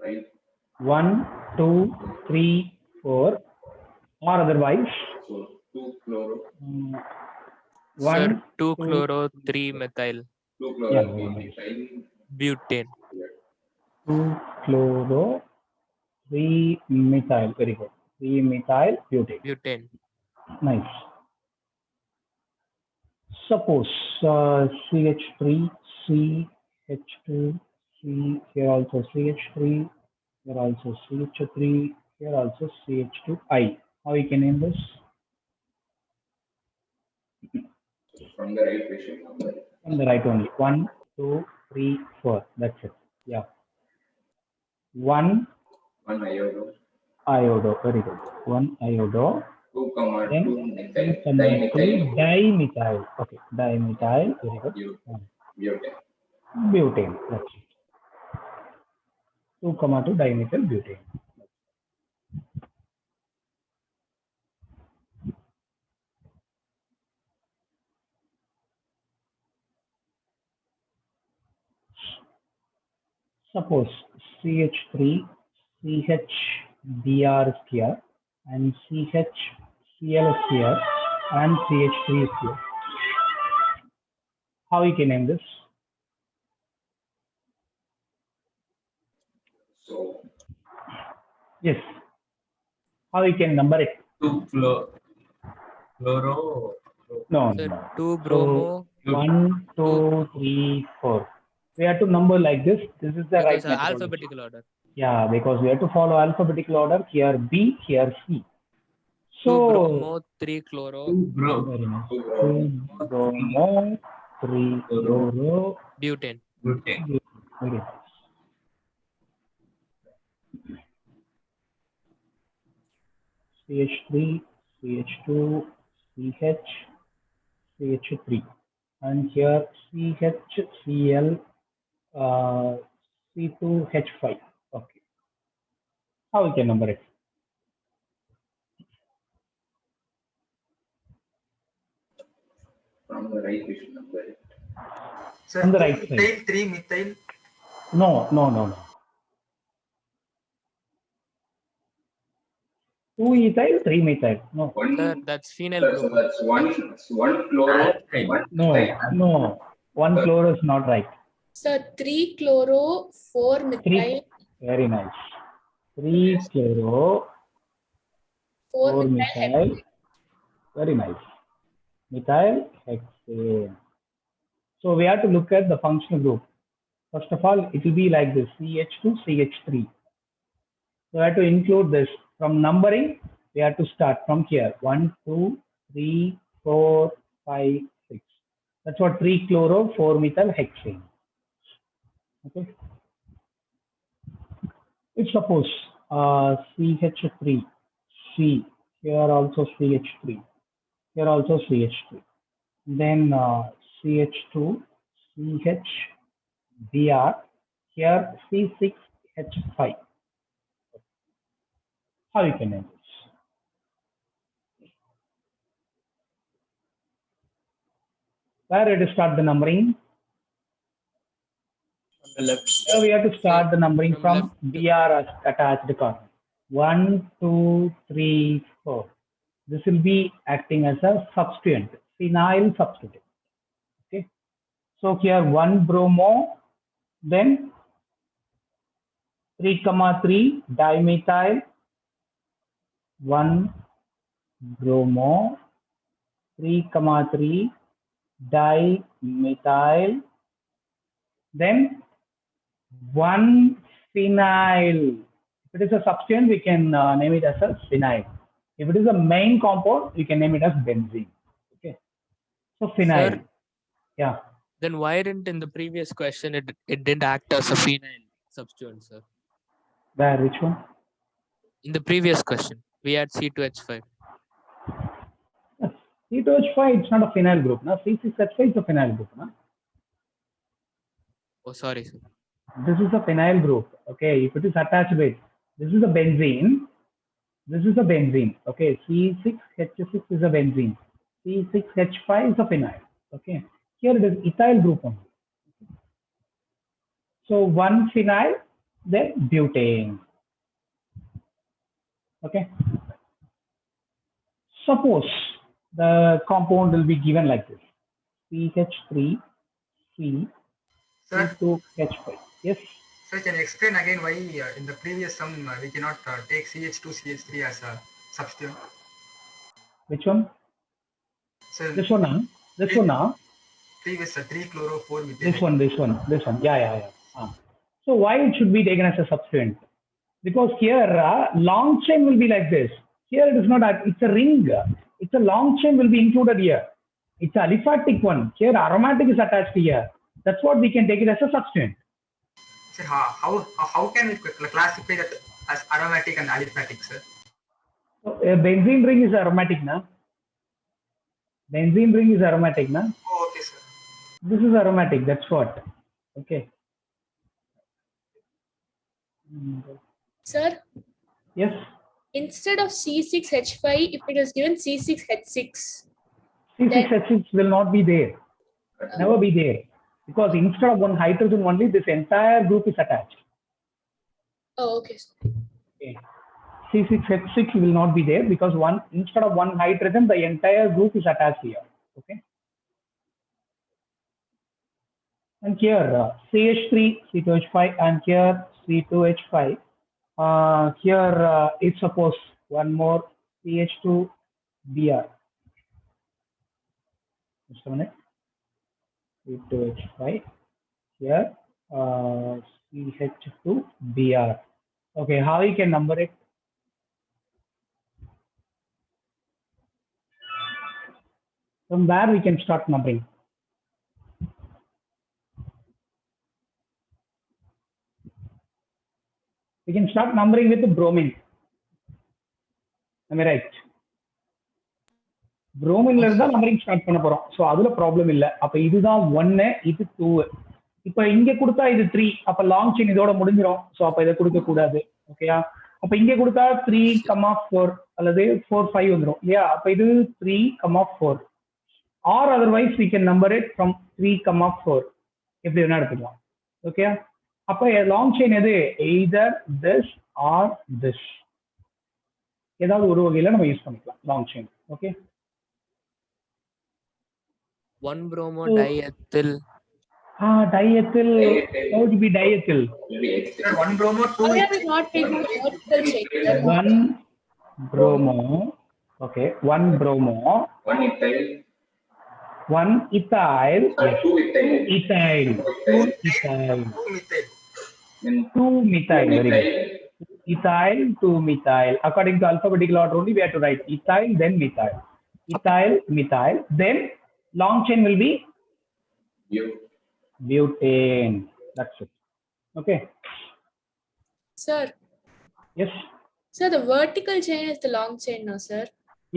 Right. 1, 2, 3, 4, or otherwise So 2 chloro, mm, Sir, 1, 2 2, chloro, 3 methyl 2 yeah, chloro, very 3 nice. methyl. butane. 2 chloro, 3 methyl. Very good. 3 methyl butane. Butane. Nice. Suppose CH3, CH2, C, here also CH3, here also CH3, here also CH2I. How we can name this? So from the right we should number it. On the right only. 1, 2, 3, 4. That's it. Yeah. 1 1 iodo, iodo. Very good. 1 iodo. 2 comma Then 2 methyl, 2, 2 dimethyl. Okay. Dimethyl. Very good. butane. Butane. That's it. 2, 2 dimethyl butane. Suppose CH3, CHBr is here, and CHCl is here, and CH3 is here. How we can name this? So Yes. How we can number it? 2 chloro. No, Sir, no. 2 bromo. 1, 2, 3, 4. We have to number like this. This is the right Because methodology. alphabetical order. Yeah, because we have to follow alphabetical order. Here B, here C. 2 So bromo, 3 chloro, very nice. 2 bromo, 3 chloro, butane. very nice. CH3, CH2, CH, CH3, and here CHCl, C2H5. Okay. How we can number it? From the right we should number it. Sir, On the 2 right side. methyl, 3 methyl. No, no, no, no. 2 ethyl, 3 methyl. No, Sir, 1, that's phenyl so group. that's 1 chloro, 1 no, methyl. no. 1 chloro is not right. Sir, 3 chloro, 4 methyl, 3, very nice. 3 chloro, 4 4 methyl methyl, very nice. Methyl hexane. So we have to look at the functional group. First of all, it will be like this: CH2, CH3. So we have to include this. From numbering, we have to start from here: 1, 2, 3, 4, 5, 6. That's what 3 chloro, 4 methyl hexane. Okay. If suppose CH3, C, here also CH3, here also CH3, then CH2, CH, Br, here C6H5. How you can name this? Where to start the numbering? On the left. Here we have to start the numbering From from left to- Br as attached column. 1, 2, 3, 4. This will be acting as a substituent, phenyl substituent. Okay. So here 1 bromo, then 3, 3 dimethyl, 1 bromo, 3, 3 dimethyl, then 1 phenyl. If it is a substituent, we can name it as a phenyl. If it is a main compound, we can name it as benzene. Okay. So phenyl. Sir, Yeah. then why didn't in the previous question it didn't act as a phenyl substituent, sir? Where? Which one? In the previous question, we had C2H5. C2H5, it's not a phenyl group. No? C6H5 is a phenyl group. No? Oh, sorry, sir. This is a phenyl group. Okay. If it is attached with, this is a benzene. This is a benzene. Okay, C6H6 is a benzene. C6H5 is a phenyl. Okay, here it is ethyl group only. So one phenyl, then butane. Okay. Suppose the compound will be given like this: CH3, C, Sir, C2H5. Yes. sir, can you explain again why in the previous sum we cannot take CH2, CH3 as a substituent? Which one? So This one, huh? This one, huh? previous 3 chloro 4 This methane. one, this one, this one. Yeah. So why it should be taken as a substituent? Because here long chain will be like this. Here it is not. It's a ring. It's a long chain will be included here. It's a aliphatic one. Here aromatic is attached here. That's what we can take it as a substituent. Sir, how can we classify that as aromatic and aliphatic, sir? So a benzene ring is aromatic, na? Benzene ring is aromatic, na? Oh, okay, sir. This is aromatic. That's what. Okay. Sir, Yes. instead of C6H5, if it is given C6H6, C6H6 will not be there. Never be there. Because instead of one hydrogen only, this entire group is attached. oh, okay. Okay. C6H6 will not be there because instead of one hydrogen, the entire group is attached here. Okay. And here CH3, C2H5, and here C2H5. Here if suppose one more CH2 Br. Just a minute. C2H5. Here CH2 Br. Okay, how we can number it? From where we can start numbering? We can start numbering with the bromine. Am I right? Bromine is the numbering start பண்ண போறோம். So அதுல problem இல்ல. அப்ப இதுதான் 1, இது 2. இப்போ இங்க கொடுத்தா இது 3. அப்ப லாங் செயின் இதோட முடிஞ்சிரும். சோ அப்ப இத கொடுக்க கூடாது. ஓகேயா? அப்ப இங்க கொடுத்தா 3, 4 அல்லது 4, 5 வந்துரும். இல்லையா? அப்ப இது 3, 4. Or otherwise we can number it from 3, 4. எப்படி வேணா எடுத்துக்கலாம். ஓகேயா? அப்ப லாங் செயின் எது? either this or this. ஏதாவது ஒரு வகையில நம்ம யூஸ் பண்ணிக்கலாம் long chain. Okay? 1 bromo So- diethyl. Diethyl. How would be diethyl? Will be H6. Sir, 1 bromo 2 Why are we not taking vertical chain? Sir? 1 bromo. Okay, 1 bromo. 1 ethyl. 1 ethyl. Sorry, Yes. 2 ethyl. Ethyl. 2 ethyl. 2 methyl. Then 2 methyl. Very good. methyl. Ethyl, 2 methyl. According to alphabetical order only, we have to write ethyl, then methyl. Ethyl, methyl. Then long chain will be You. butane. That's it. Okay. Sir, Yes. sir, the vertical chain is the long chain now, sir.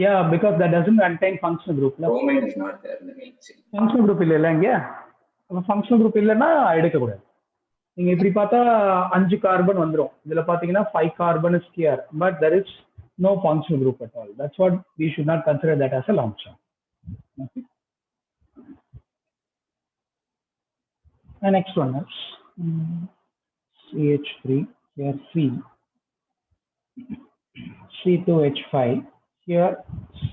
Yeah, because that doesn't contain functional group. Bromine is not there in the main chain. Functional group இல்ல இங்க functional group இல்லைன்னா எடுக்கக்கூடாது. நீங்க இப்படி பார்த்தா 5 carbon வந்துடும். இதுல பாத்தீங்கன்னா 5 carbon is here, but there is no functional group at all. That's what we should not consider that as a long chain. Okay. The next one is CH3, here C, C2H5, here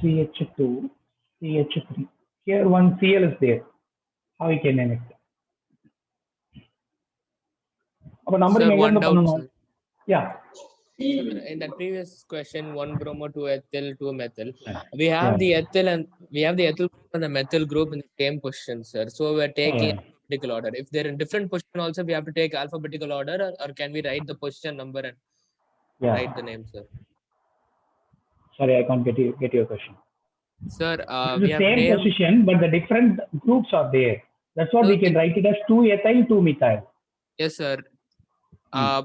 CH2, CH3. Here one Cl is there. How we can name it? அப்ப Sir, numbering எங்க one இருந்து doubt, பண்ணனும்? sir. Yeah. In that previous question, 1 bromo, 2 ethyl, 2 methyl. We have the ethyl and we have the ethyl group and the methyl group in the same position, sir. So we're taking alphabetical order. If they're in different position, also we have to take alphabetical order, or can we write the position number and Yeah. write the name, sir? Sorry, I can't get your question. Sir, It's we the have same named. position, but the different groups are there. That's what we Okay. can write it as 2 ethyl, 2 methyl. Yes, sir.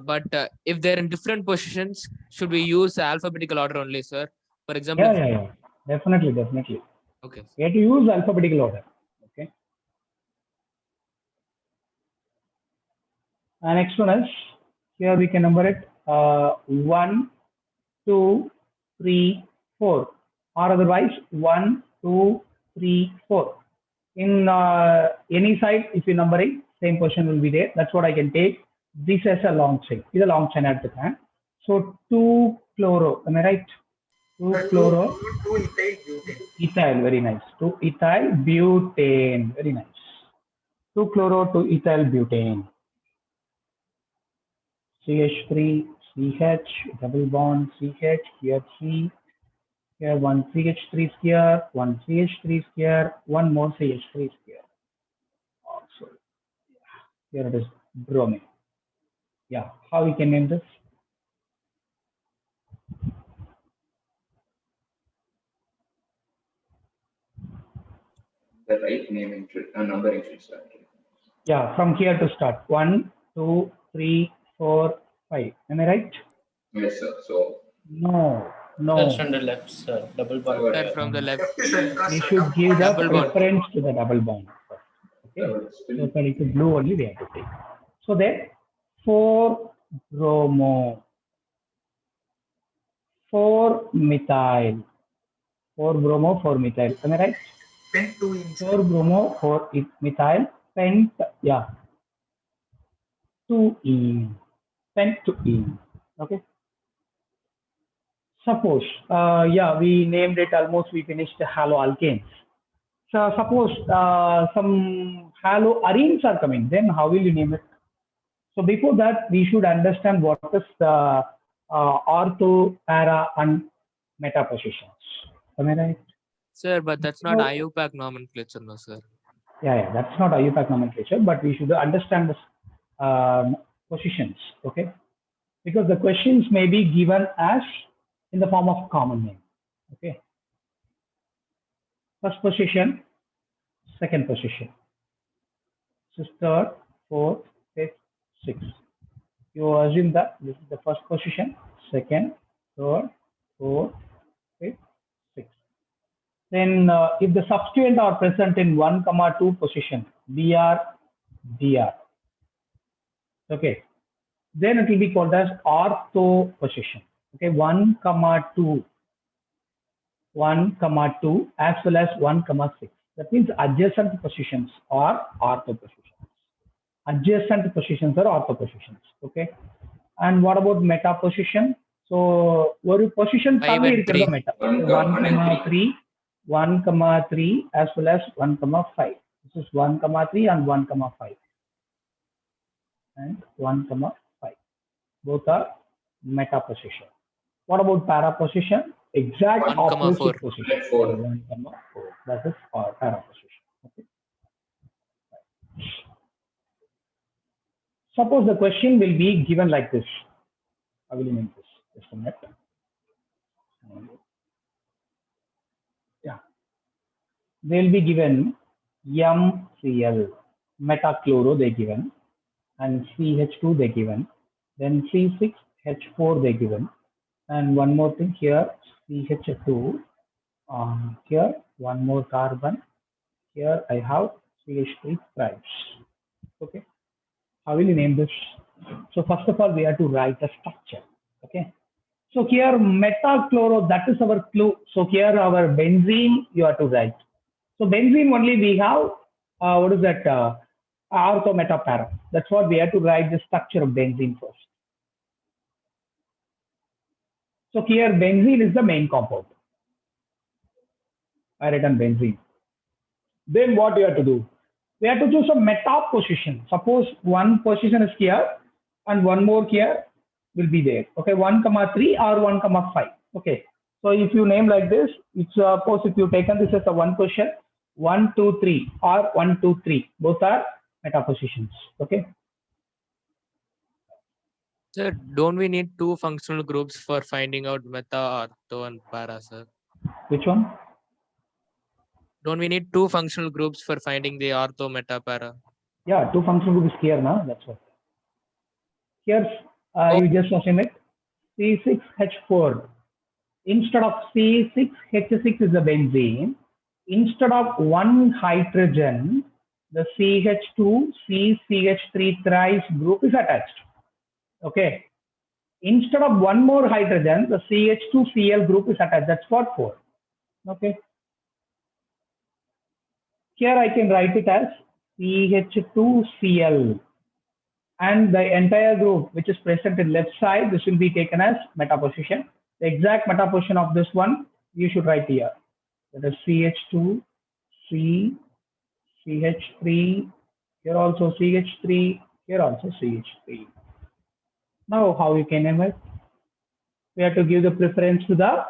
But if they're in different positions, should we use alphabetical order only, sir? For example, Yeah. Definitely. okay. We have to use alphabetical order. Okay. Next one is here we can number it 1, 2, 3, 4. Or otherwise 1, 2, 3, 4. In any side, if you numbering, same position will be there. That's what I can take. This as a long chain. This is a long chain at the time. So 2 chloro. Am I right? 2 chloro. 2 ethyl butane. Ethyl. Very nice. 2 ethyl butane. Very nice. 2 chloro to ethyl butane. CH3, CH, double bond, CH, here C, here one CH3 is here, one CH3 is here, one more CH3 is here. Also, here it is bromine. Yeah, how we can name this? The right naming should, numbering should start. Yeah, from here to start. 1, 2, 3, 4, 5. Am I right? Yes, sir. So, No, no. That's from the left, sir. Double bond. Sir, from the left. Left is because We should give the Double bond. preference to the double bond. Okay, that was so still that is blue only we have to take. So then 4 bromo, 4 methyl, 4 bromo, 4 methyl. Am I right? pent 2 in 4 bromo, 4 methyl, pent, yeah, 2 pent 2 okay. Suppose, yeah, we named it almost, we finished haloalkanes. So suppose some haloarenes are coming, then how will you name it? So before that, we should understand what is the ortho, para, and meta positions. Am I right? Sir, but that's not No. IUPAC nomenclature, no, sir. Yeah, that's not IUPAC nomenclature, but we should understand the positions, okay? Because the questions may be given as in the form of common name, okay? First position, second position. This is third, fourth, fifth, sixth. You assume that this is the first position, second, third, fourth, fifth, sixth. Then if the substituent are present in 1, 2 position, BR, DR. Okay. Then it will be called as ortho position. Okay, 1, 2, 1, 2, as well as 1, 6. That means adjacent positions or ortho positions. Adjacent positions or ortho positions. Okay. And what about meta position? So, one position 5 and 3. meta. 1, 1, 1 3, 1, 3, as well as 1, 5. This is 1, 3 and 1, 5. And 1, 5. Both are meta position. What about para position? Exact 1, opposite 4. position. 4. 1, 4. That is our para position. Okay. Suppose the question will be given like this. I will name this. Just a minute. Yeah. They will be given MCl, metachloro they given, and CH2 they given, then C6H4 they given, and one more thing here, CH2, here one more carbon, here I have CH3 tribes. Okay, how will you name this? So first of all, we have to write a structure. Okay, so here metachloro, that is our clue. So here our benzene you have to write. So benzene only we have, what is that, ortho meta para. That's what we have to write the structure of benzene first. So here benzene is the main compound. I written benzene. Then what you have to do? We have to choose a meta position. Suppose one position is here and one more here will be there. Okay, 1, 3 or 1, 5. Okay. So if you name like this, it's suppose if you taken this as a one position, 1, 2, 3 or 1, 2, 3. Both are meta positions. Okay. Sir, don't we need 2 functional groups for finding out meta, ortho, and para, sir? Which one? Don't we need 2 functional groups for finding the ortho, meta, para? Yeah, 2 functional groups here now. That's what. Here's you just assume it. C6H4. Instead of C6H6 is the benzene. Instead of one hydrogen, the CH2 CCH3 thrice group is attached. Okay. Instead of one more hydrogen, the CH2Cl group is attached. That's what 4. Okay. Here I can write it as CH2Cl. And the entire group which is present in left side, this will be taken as meta position. The exact meta position of this one, you should write here. That is CH2, C, CH3, here also CH3, here also CH3. Now how you can name it? We have to give the preference to the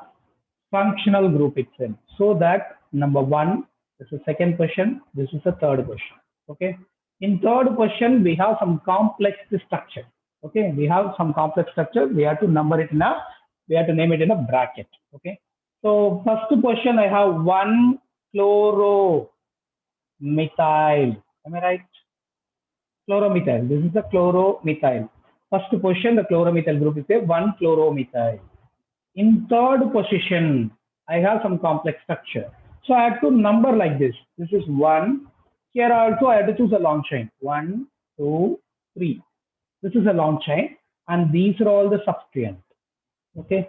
functional group itself. So that number 1, this is second question, this is the third question. Okay. In third question, we have some complex structure. Okay, we have some complex structure. We have to number it in a, we have to name it in a bracket. Okay. So first question, I have 1-chloromethyl. Am I right? Chloromethyl. This is the chloromethyl. First position, the chloromethyl group is a 1-chloromethyl. In third position, I have some complex structure. So I have to number like this. This is 1. Here also I have to choose a long chain. 1, 2, 3. This is a long chain, and these are all the substituents. Okay.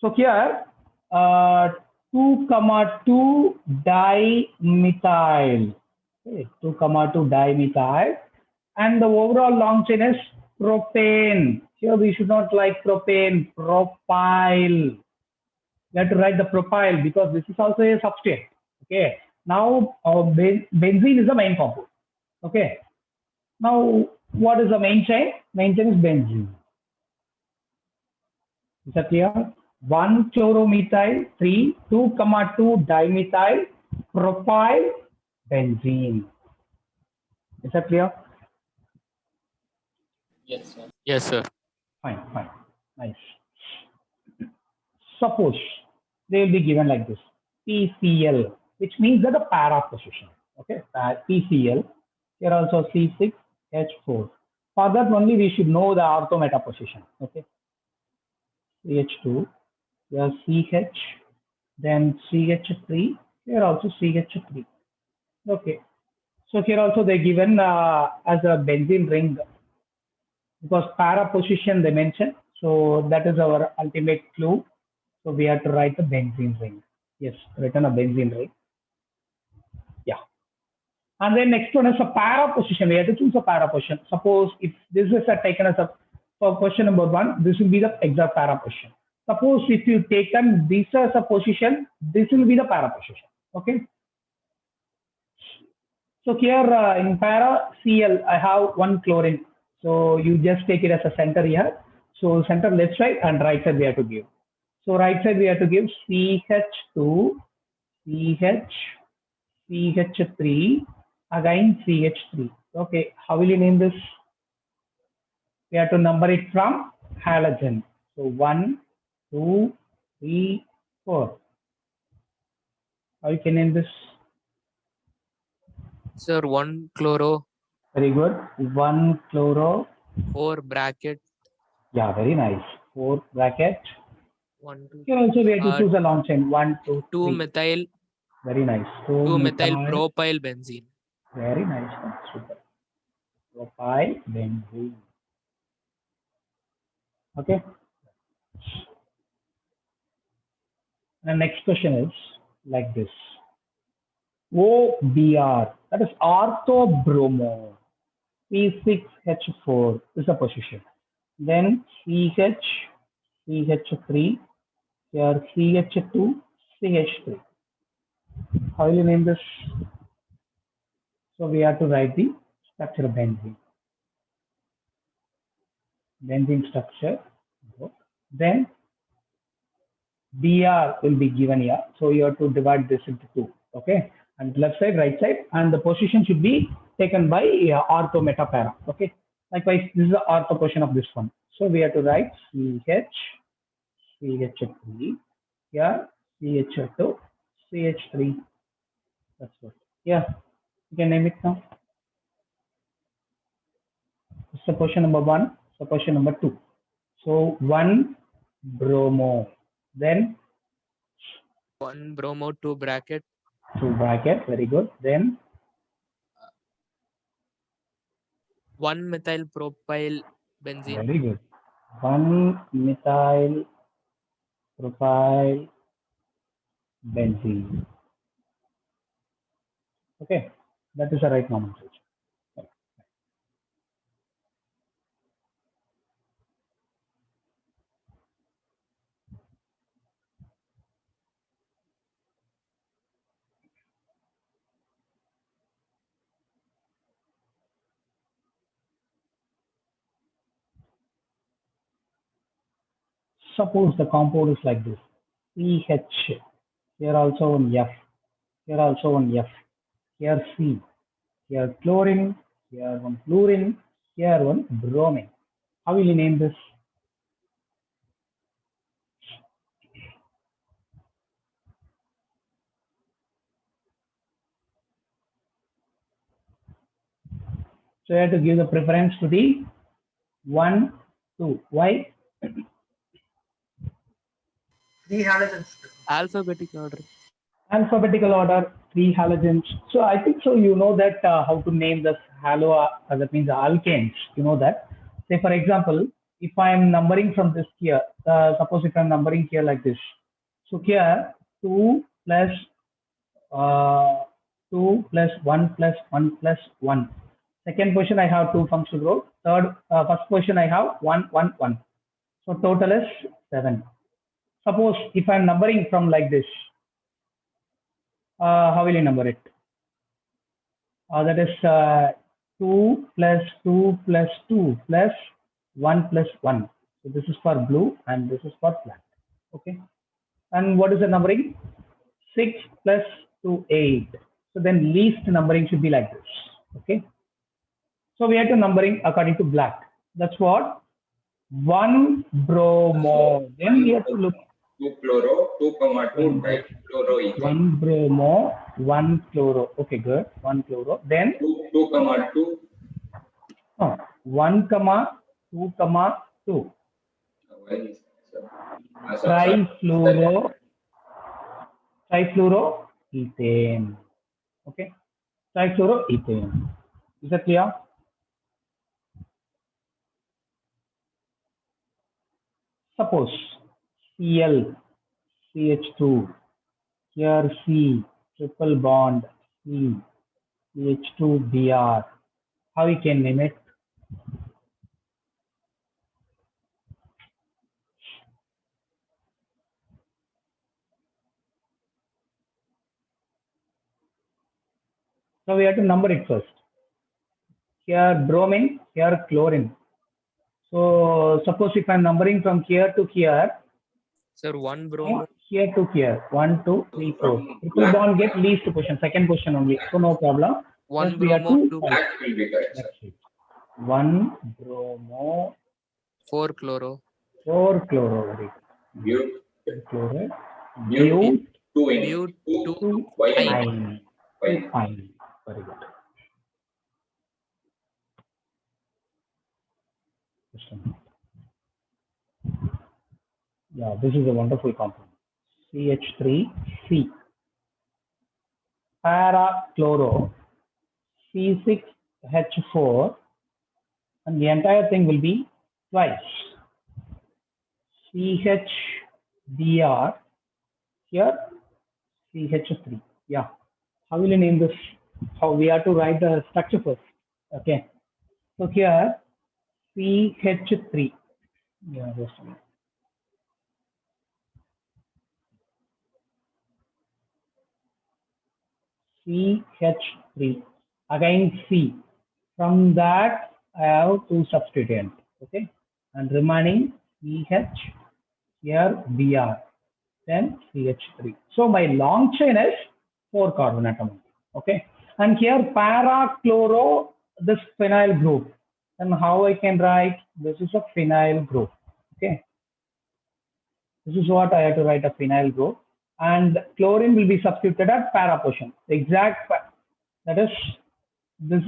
So here 2,2 dimethyl. Okay, 2,2 dimethyl, and the overall long chain is propane. Here we should not like propane, propyl. You have to write the propyl because this is also a substituent. Okay. Now benzene is the main compound. Okay. Now what is the main chain? Main chain is benzene. Is that clear? 1-chloromethyl, 3, 2,2 dimethyl, propyl, benzene. Is that clear? Yes, sir. Yes, sir. Fine, fine, nice. Suppose they will be given like this: PCl, which means that a para position. Okay, PCl. Here also C6H4. For that only we should know the ortho meta position. Okay, CH2, here CH, then CH3. Here also CH3. Okay, so here also they given as a benzene ring because para position they mentioned. So that is our ultimate clue. So we have to write the benzene ring. Yes, written a benzene ring. Yeah. And then next one is a para position. We have to choose a para position. Suppose if this is taken as a, for question number 1, this will be the exact para position. Suppose if you taken this as a position, this will be the para position. Okay. So here in para Cl, I have 1 chlorine. So you just take it as a center here. So center left side and right side we have to give. So right side we have to give CH2, CH, CH3, again CH3. Okay, how will you name this? We have to number it from halogen. So 1, 2, 3, 4. How you can name this? Sir, 1-chloro, Very good. 1-chloro. 4 bracket, Yeah, very nice. 4 bracket. 1, 2, Here also we have to Uh, choose a long chain. 1, 2, 3. 2-methyl, Very nice. 2-methyl propyl benzene. Very nice. Super. Propyl benzene. Okay. The next question is like this. OBr, that is orthobromo. P6H4 is the position. Then CH, CH3, here CH2, CH3. How will you name this? So we have to write the structure of benzene. Benzene structure. Then Br will be given here. So you have to divide this into 2. Okay. And left side, right side, and the position should be taken by ortho meta para. Okay. Likewise, this is the ortho position of this one. So we have to write CH, CH3, here CH2, CH3. That's what. Yeah. You can name it now. This is question number 1. So question number 2. So 1-bromo. Then 1-bromo, 2 bracket, 2 bracket. Very good. Then 1-methyl propyl benzene. very good. 1-methyl propyl benzene. Okay, that is the right nomenclature. Suppose the compound is like this: CH, here also one F, here also one F, here C, here chlorine, here one fluorine, here one bromine. How will you name this? So you have to give the preference to the 1, 2. Why? 3 halogens. Alphabetical order. Alphabetical order, 3 halogens. So I think so. You know that how to name this halo, that means alkanes. You know that. Say for example, if I am numbering from this here, suppose if I am numbering here like this. So here 2 plus 2 plus 1 plus 1 plus 1. Second position I have 2 functional group. First position I have 1, 1, 1. So total is 7. Suppose if I am numbering from like this, how will you number it? That is 2 plus 2 plus 2 plus 1 plus 1. So this is for blue and this is for black. Okay. And what is the numbering? 6 plus 2, 8. So then least numbering should be like this. Okay. So we have to numbering according to black. That's what 1 bromo. Then we have to look 2 chloro, 2 comma 2 dichloroethane. 1 bromo, 1 chloro. Okay, good. 1 chloro. Then 2 comma 2. 1 comma 2 comma 2. Why is sorry. Trifluoroethane. Okay. Trifluoroethane. Is that clear? Suppose Cl, CH2, here C, triple bond C, CH2Br. How we can name it? So we have to number it first. Here bromine, here chlorine. So suppose if I'm numbering from here to here, Sir, 1 bromo. here to here, 1, 2, 3, 4. Triple bond get least position, second position only. So no problem. 1 Just we have bromo, to 2 Black will be correct, sir. that's it. 1 bromo, 4 chloro. 4 chloro. Very But, good. Chloride. but, 2 in But 2 2 wine. Fine. Wine. Fine. Very good. Just a minute. Yeah, this is a wonderful compound. CH3C. Para-chloro. C6H4. And the entire thing will be twice. CHBr. Here, CH3. Yeah. How will you name this? How we have to write the structure first. Okay. So here, CH3. Yeah, just a minute. CH3. Again C. From that, I have two substituents. Okay. And remaining CH, here Br, then CH3. So my long chain is 4 carbon atom. Okay. And here para-chloro, this phenyl group. And how I can write? This is a phenyl group. Okay. This is what I have to write, a phenyl group. And chlorine will be substituted at para portion. The exact, that is, this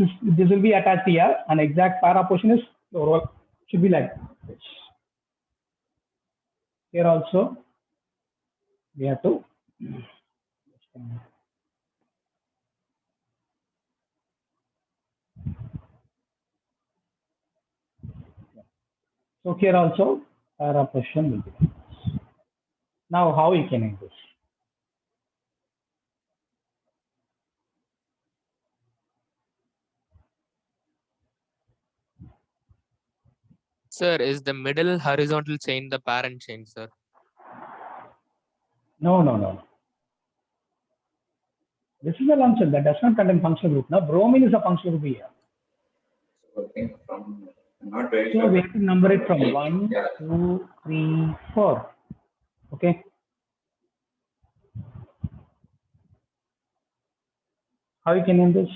will be attached here. And exact para portion is chloro, should be like this. Here also, we have to. So here also para position will be there. Now how you can use this? Sir, is the middle horizontal chain the parent chain, sir? No, no, no. This is a lump sum that does not contain functional group. Now bromine is a functional group here. So I think from, I'm not very So sure. we have to number it from 1, Yeah. 2, 3, 4. Okay. How you can name this?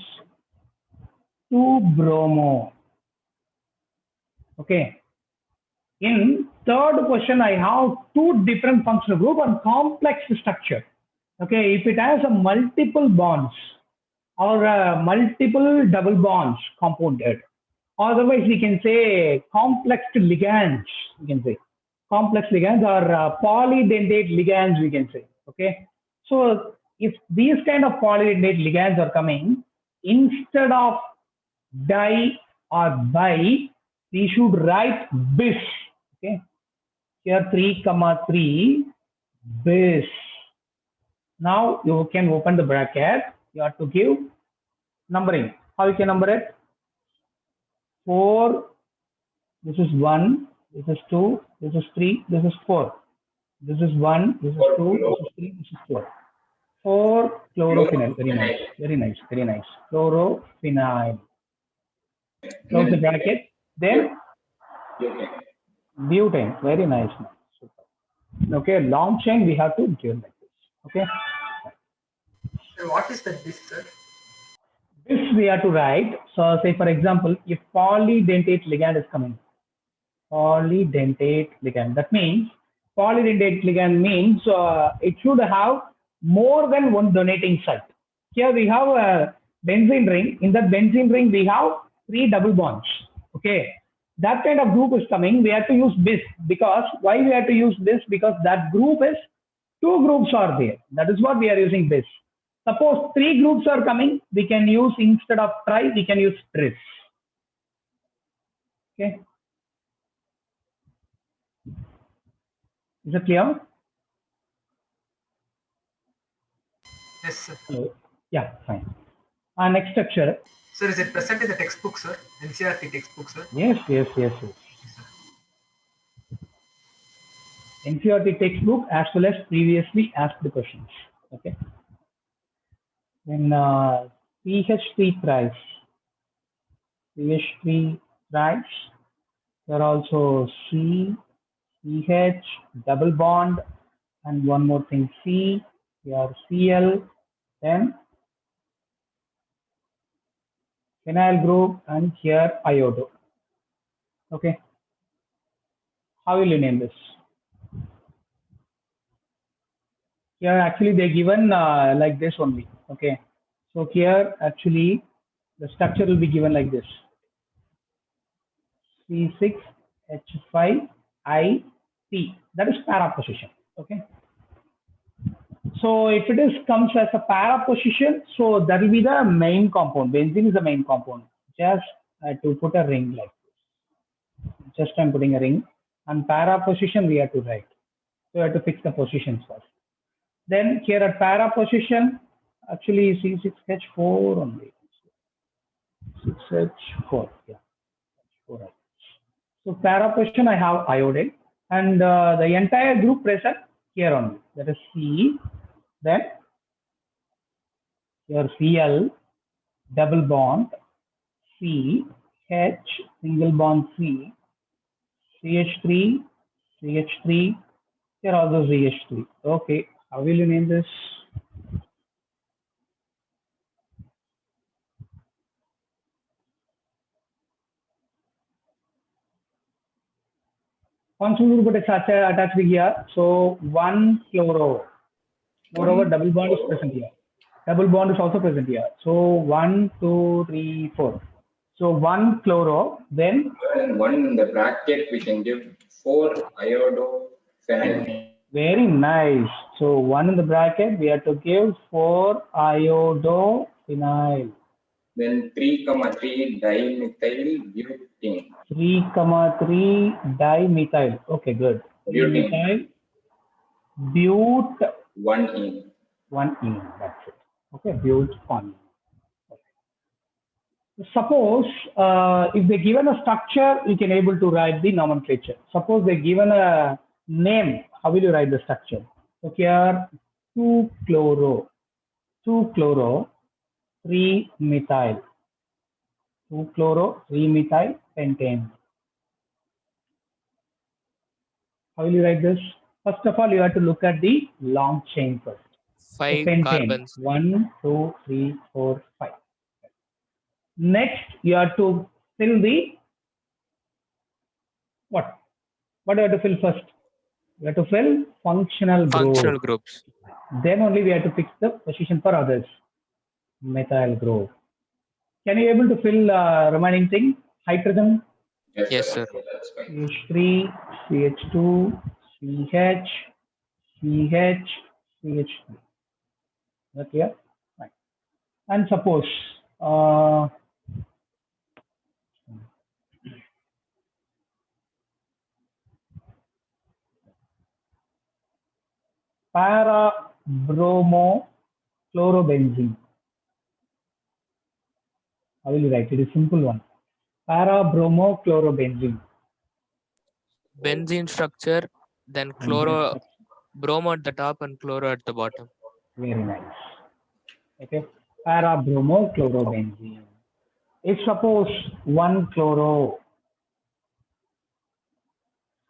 2-bromo. Okay. In third question, I have two different functional group and complex structure. Okay. If it has a multiple bonds or multiple double bonds compounded, otherwise we can say complex ligands. We can say complex ligands or polydentate ligands. We can say. Okay. So if these kind of polydentate ligands are coming, instead of di or bi, we should write bis. Okay. Here 3, 3 bis. Now you can open the bracket. You have to give numbering. How you can number it? 4. This is 1. This is 2. This is 3. This is 4. This is 1. This is 2. This is 3. This is 4. 4 chlorophenyl. Very nice. Very nice. Very nice. Chlorophenyl. Close the bracket. Then Okay. butane. Very nice. Super. Okay. Long chain we have to give like this. Okay. Sir, what is the bis, sir? This we have to write. So say for example, if polydentate ligand is coming. Polydentate ligand. That means polydentate ligand means it should have more than one donating site. Here we have a benzene ring. In that benzene ring we have 3 double bonds. Okay. That kind of group is coming. We have to use bis because why we have to use this? Because that group is 2 groups are there. That is what we are using bis. Suppose 3 groups are coming, we can use instead of tri, we can use tris. Okay. Is it clear? Yes, sir. Hello. Yeah, fine. Next structure. Sir, is it present in the textbook, sir? NCRT textbook, sir? Yes. NCERT textbook as well as previously asked the questions. Okay. Then CH3 thrice. CH3 thrice. There are also C, CH, double bond, and one more thing C. Here Cl, then phenyl group, and here iodo. Okay. How will you name this? Here actually they given like this only. Okay. So here actually the structure will be given like this. C6H5IP. That is para position. Okay. So if it is comes as a para position, so that will be the main compound. Benzene is the main compound. Just to put a ring like this. Just I'm putting a ring, and para position we have to write. So we have to fix the positions first. Then here at para position, actually C6H4 only. 6H4, yeah. 4. So para position I have iodine, and the entire group present here only. That is C. Then your Cl, double bond, C, H, single bond C, CH3, CH3, here also CH3. Okay, how will you name this? Functional group is attached here. So 1 chloro. Moreover, double bond is present here. Double bond is also present here. So 1, 2, 3, 4. So 1 chloro, then And one in the bracket we can give 4 iodophenyl. very nice. So 1 in the bracket, we have to give 4 iodophenyl. Then 3,3 dimethyl butane. 3,3 dimethyl. Okay, good. Butane. But 1 1 ene. That's it. Okay, but 1. Suppose if they given a structure, you can able to write the nomenclature. Suppose they given a name, how will you write the structure? So here 2-chloro, 3-methyl, 2-chloro, 3-methyl pentane. How will you write this? First of all, you have to look at the long chain first. So 5 pentane, carbons. 1, 2, 3, 4, 5. Next, you have to fill the what? What do you have to fill first? We have to fill functional Functional group. groups. Then only we have to fix the position for others. Methyl group. Can you able to fill remaining thing? Hydrogen. Yes, sir. That's fine. CH3, CH2, CH, CH, CH3. Okay. Right. And suppose para-bromo-chlorobenzene. How will you write? It is simple one. Para-bromo-chlorobenzene. Benzene structure, then chloro, bromo at the top and chloro at the bottom. Very nice. Okay. Para-bromo-chlorobenzene. If suppose 1-chloro,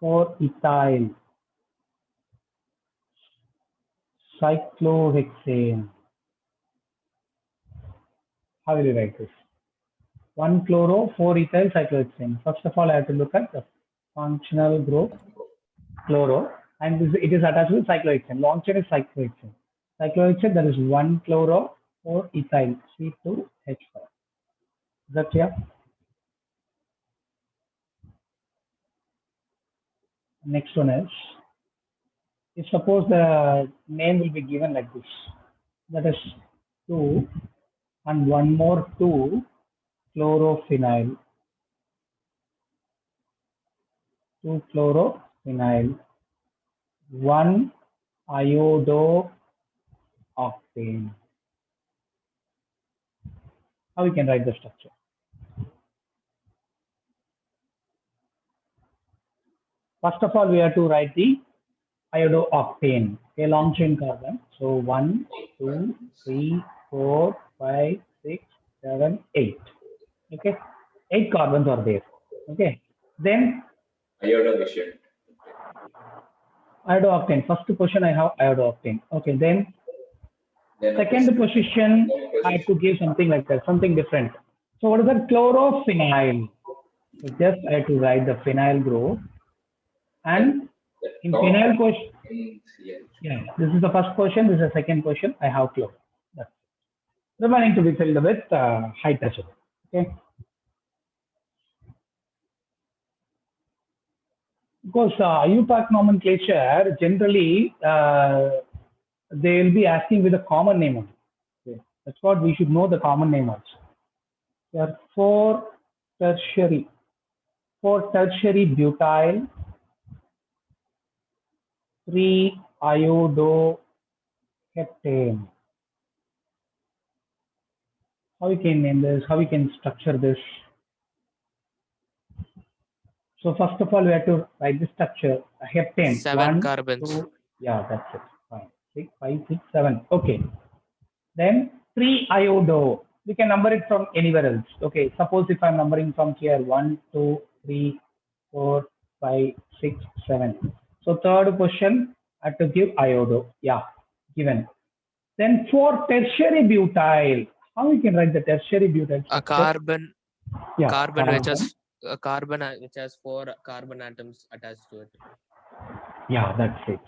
4-ethyl, cyclohexane. How will you write this? 1-chloro, 4-ethyl, cyclohexane. First of all, I have to look at the functional group, chloro, and it is attached with cyclohexane. Long chain is cyclohexane. Cyclohexane, that is 1-chloro, 4-ethyl, C2H5. Is that clear? Next one is, if suppose the name will be given like this, that is 2 and one more 2-chlorophenyl, 2-chlorophenyl, 1-iodooctane. How we can write the structure? First of all, we have to write the iodooctane, a long chain carbon. So 1, 2, 3, 4, 5, 6, 7, 8. Okay, 8 carbons are there. Okay, then Iodocation. iodooctane. First position I have iodooctane. Okay, then second position I have to give something like that, something different. So what is that? Chlorophenyl. So just I have to write the phenyl group, and in phenyl question, yeah, this is the first question, this is the second question. I have chloro. That's it. Remaining to be filled with hydrogen. Okay. Because IUPAC nomenclature generally they will be asking with a common name only. Okay. That's what we should know, the common name also. There are 4 tertiary butyl, 3-iodoheptane. How we can name this? How we can structure this? So first of all, we have to write the structure. Heptane. 7 carbons. 2, yeah, that's it. Fine. 6, 5, 6, 7. Okay. Then 3-iodo. We can number it from anywhere else. Okay. Suppose if I'm numbering from here 1, 2, 3, 4, 5, 6, 7. So third question, I have to give iodo. Yeah, given. Then for tertiary butyl, how we can write the tertiary butyl? A carbon, Yeah, carbon which has a carbon which has 4 carbon atoms attached to it. Yeah, that's it.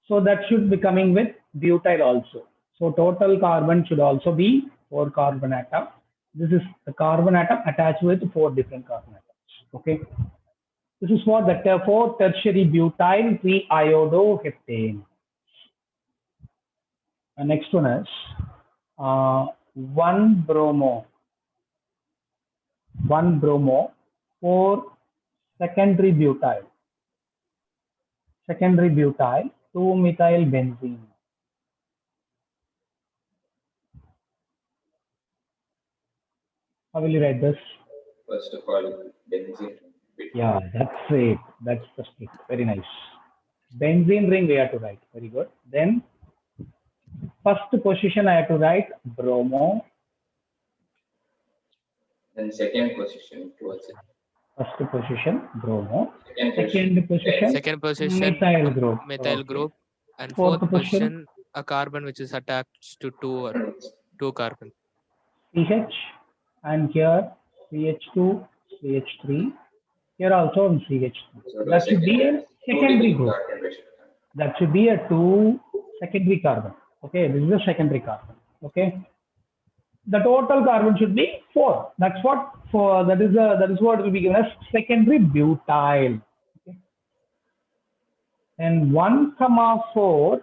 So that should be coming with butyl also. So total carbon should also be 4 carbon atom. This is the carbon atom attached with 4 different carbon atoms. Okay. This is for the 4 tertiary butyl 3-iodoheptane. Next one is 1 bromo, 4 secondary butyl, 2 methyl benzene. How will you write this? First of all, benzene. Yeah, that's it. That's the trick. Very nice. Benzene ring we have to write. Very good. Then first position I have to write bromo. Then second position towards it. First position bromo. Second position. Second position, Methyl group. methyl Okay. group, and Fourth fourth position? position, a carbon which is attached to two carbon. CH and here CH2, CH3. Here also on CH3. So That should be a secondary two group. carbon ratio. That should be a 2 secondary carbon. Okay, this is a secondary carbon. Okay. The total carbon should be 4. That's what that is what will be given as secondary butyl. Okay. And 1,4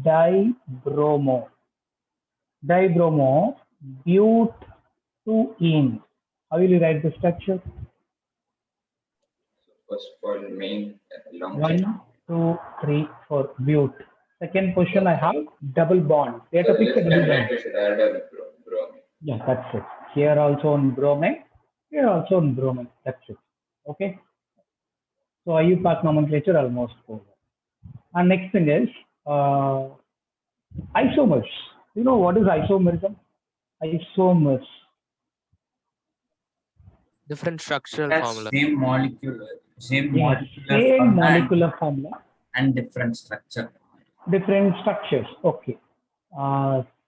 dibromo. Dibromo butene. How will you write the structure? First of all, main long 1, 2, 3, 4 bute. Second position I have double bond. We have So to fix a left double and right bond. we should add a bromine. Yeah, that's it. Here also on bromine. Here also on bromine. That's it. Okay. So IUPAC nomenclature almost over. And next thing is isomers. You know what is isomerism? Isomers. Different structural That's formula. same molecule, same Yeah, molecular same formula molecular formula. and different structure. Different structures. Okay.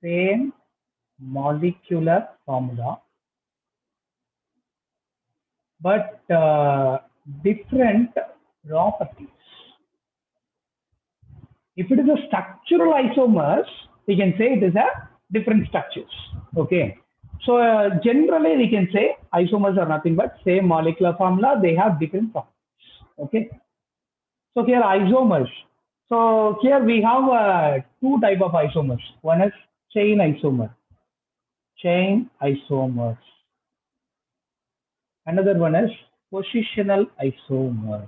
Same molecular formula, but different properties. If it is a structural isomers, we can say it is a different structures. Okay. So generally we can say isomers are nothing but same molecular formula. They have different properties. Okay. So here isomers. So here we have two type of isomers. One is chain isomer. Chain isomers. Another one is positional isomers.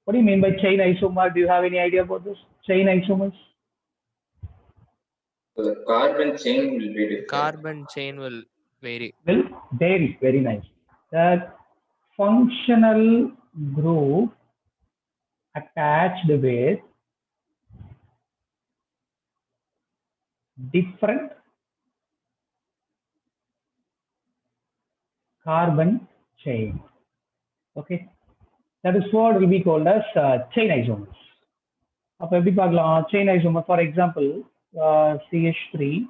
What do you mean by chain isomer? Do you have any idea about this? Chain isomers? So the carbon chain will be different. Carbon chain will vary. Will vary. Very nice. The functional group attached with different carbon chain. Okay. That is what will be called as chain isomers. Chain isomer, for example, CH3,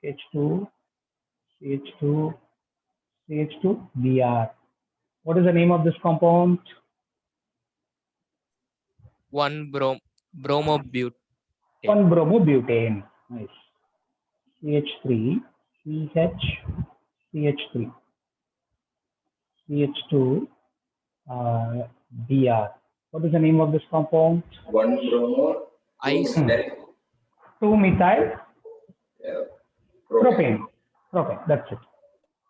CH2, CH2, CH2, Br. What is the name of this compound? 1-bromobutane. 1-bromobutane. Nice. CH3, CH, CH3, CH2, Br. What is the name of this compound? 1-bromo, Ice. 2-methyl propane. Propane. That's it.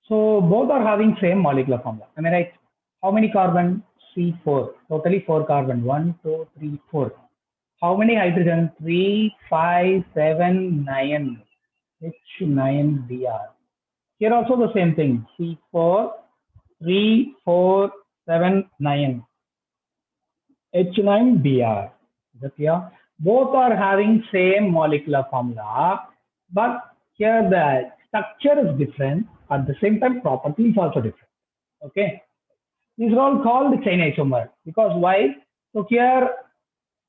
So both are having same molecular formula. Am I right? How many carbon? C4. Totally 4 carbon. 1, 2, 3, 4. How many hydrogen? 3, 5, 7, 9. H9Br. Here also the same thing. C4, 3, 4, 7, 9. H9Br. Is that clear? Both are having same molecular formula, but here the structure is different. At the same time, property is also different. Okay. These are all called chain isomer because why? So here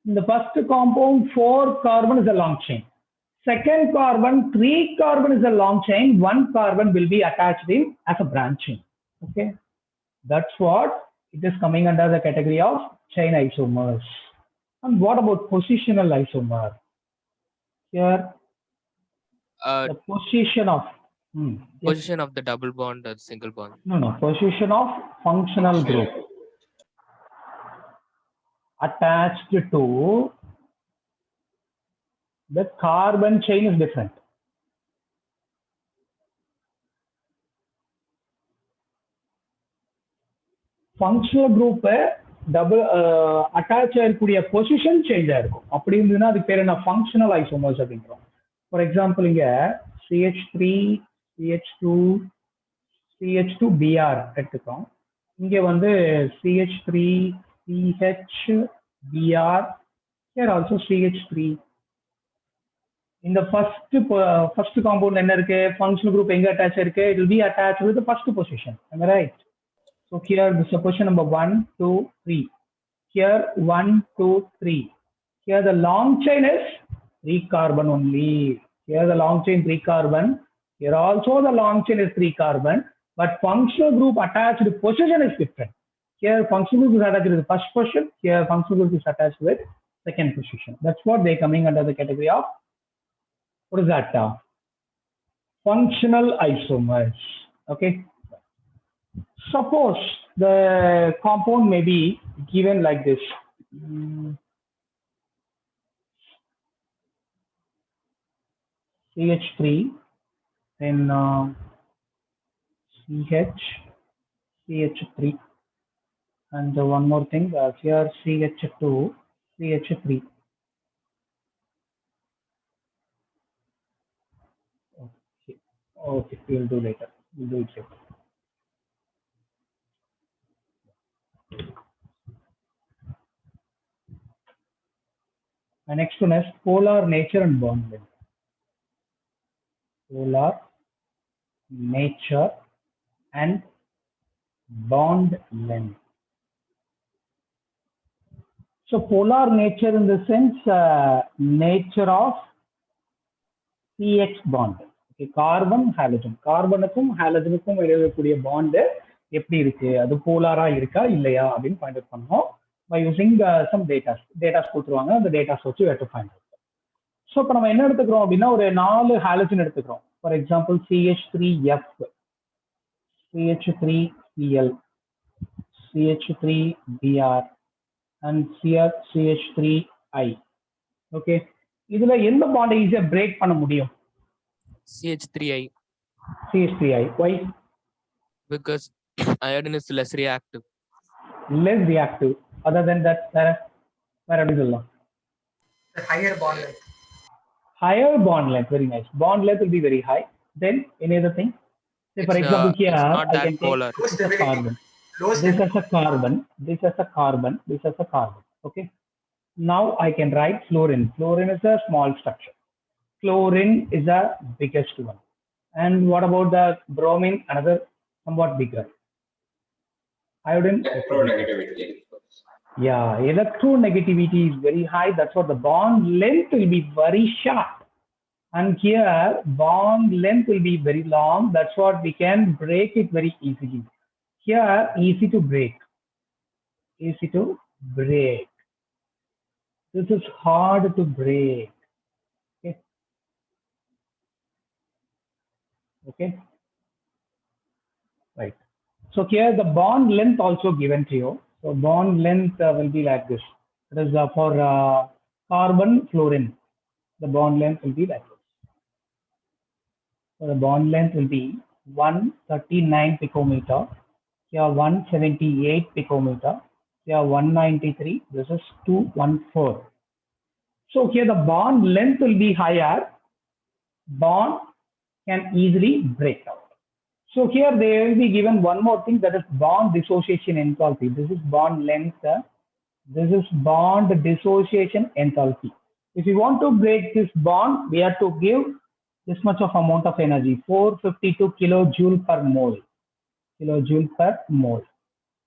in the first compound, 4 carbon is a long chain. Second carbon, 3 carbon is a long chain. 1 carbon will be attached in as a branching. Okay. That's what it is coming under the category of chain isomers. And what about positional isomer? Here, the position of yes. Position of the double bond or single bond. No, position of functional group. attached to the carbon chain is different. Functional group double attach ஆகக்கூடிய position change ஆயிருக்கும். அப்படி இருந்ததுன்னா அதுக்கு பேர் என்ன functional isomers அப்படின்றோம். For example இங்க CH3 CH2 CH2Br எடுத்துக்கிறோம். இங்க வந்து CH3 CHBr, here also CH3. In the first compound என்ன இருக்கு, functional group எங்க attach இருக்கு, it will be attached with the first position. Am I right? So here this is position number 1 2 3. Here 1 2 3. Here the long chain is 3 carbon only. Here the long chain 3 carbon. Here also the long chain is 3 carbon, but functional group attached position is different. Here functional group is attached with the first position. Here functional group is attached with second position. That's what they coming under the category of, what is that? Functional isomers. Okay. Suppose the compound may be given like this. CH3, then CH3, and one more thing, here CH2, CH3. Okay, we'll do later. We'll do it later. The next one is polar nature and bond length. Polar nature and bond length. So polar nature in the sense nature of CH bond. Okay, carbon halogen. கார்பனுக்கும் ஹாலஜனுக்கும் இடையில கூடிய bond எப்படி இருக்கு, அது போலாரா இருக்கா இல்லையா அப்படின்னு find out பண்ணோம் by using some data கொடுத்துருவாங்க. அந்த data வச்சு we have to find out. So இப்போ நம்ம என்ன எடுத்துக்கிறோம் அப்படின்னா ஒரு 4 ஹாலஜன் எடுத்துக்கிறோம். For example CH3F, CH3Cl, CH3Br and CH3I. Okay, இதுல எந்த பாண்ட் ஈஸியா பிரேக் பண்ண முடியும்? CH3I. CH3I. Why? Because iodine is less reactive. Less reactive. Other than that, where do you go? The higher bond length. Higher bond length, very nice. Bond length will be very high. Then any other thing? Say for example here, it's not I that can polar. take this as a carbon. Low This as a carbon. This as a carbon. This as a carbon. Okay. Now I can write fluorine. Fluorine is a small structure. Chlorine is the biggest one. And what about the bromine? Another somewhat bigger. Iodine. Electronegativity. Yeah, electronegativity is very high. That's what the bond length will be very short. And here bond length will be very long. That's what we can break it very easily. Here easy to break. Easy to break. This is hard to break. Okay. Okay. Right. So here the bond length also given to you. So bond length will be like this. It is for carbon fluorine. The bond length will be like this. So the bond length will be 139 picometer. Here 178 picometer. Here 193. This is 214. So here the bond length will be higher. Bond can easily break out. So here they will be given one more thing, that is bond dissociation enthalpy. This is bond length. This is bond dissociation enthalpy. If you want to break this bond, we have to give this much of amount of energy, 452 kilojoule per mole. Kilojoule per mole.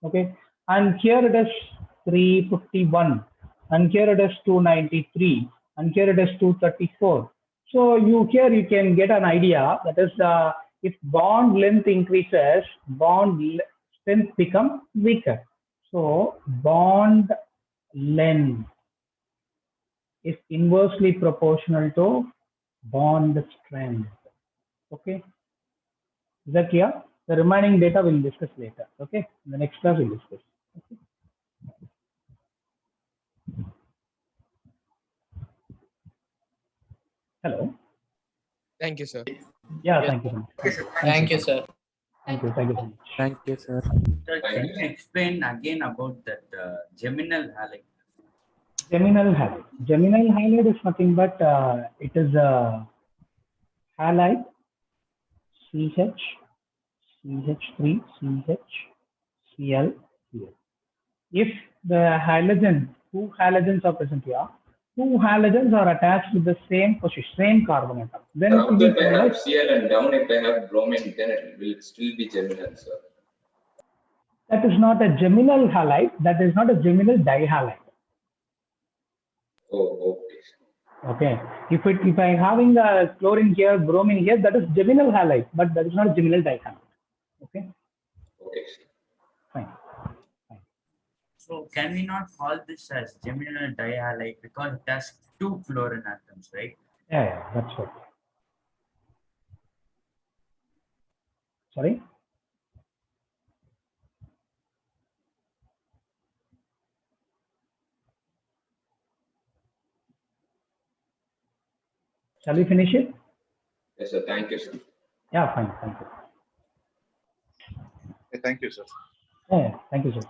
Okay. And here it is 351. And here it is 293. And here it is 234. So here you can get an idea, that is if bond length increases, bond strength becomes weaker. So bond length is inversely proportional to bond strength. Okay. Is that clear? The remaining data we'll discuss later. Okay. In the next class we'll discuss. Okay. Hello. Thank you, sir. Yeah, Yes. thank you so much. Okay, sir. Thank you, sir. Thank you so much. Thank you, sir. Sir, can you explain again about that geminal halide? Geminal halide. Geminal halide is nothing but it is a halide CH, CH3, CH, Cl, Cl. If the halogen, two halogens are present here, two halogens are attached to the same position, same carbon atom. Then it Up will be if I called have as, Cl and down if I have bromine, then it will still be geminal, sir. that is not a geminal halide, that is not a geminal dihalide. Oh, okay. Okay. If I having a chlorine here, bromine here, that is geminal halide, but that is not a geminal dihalide. Okay. Okay. Fine. So can we not call this as geminal dihalide because it has two fluorine atoms, right? Yeah, that's what. Sorry. Shall we finish it? Yes, sir. Thank you, sir. Yeah, fine. Thank you. Thank you, sir. Yeah, thank you, sir.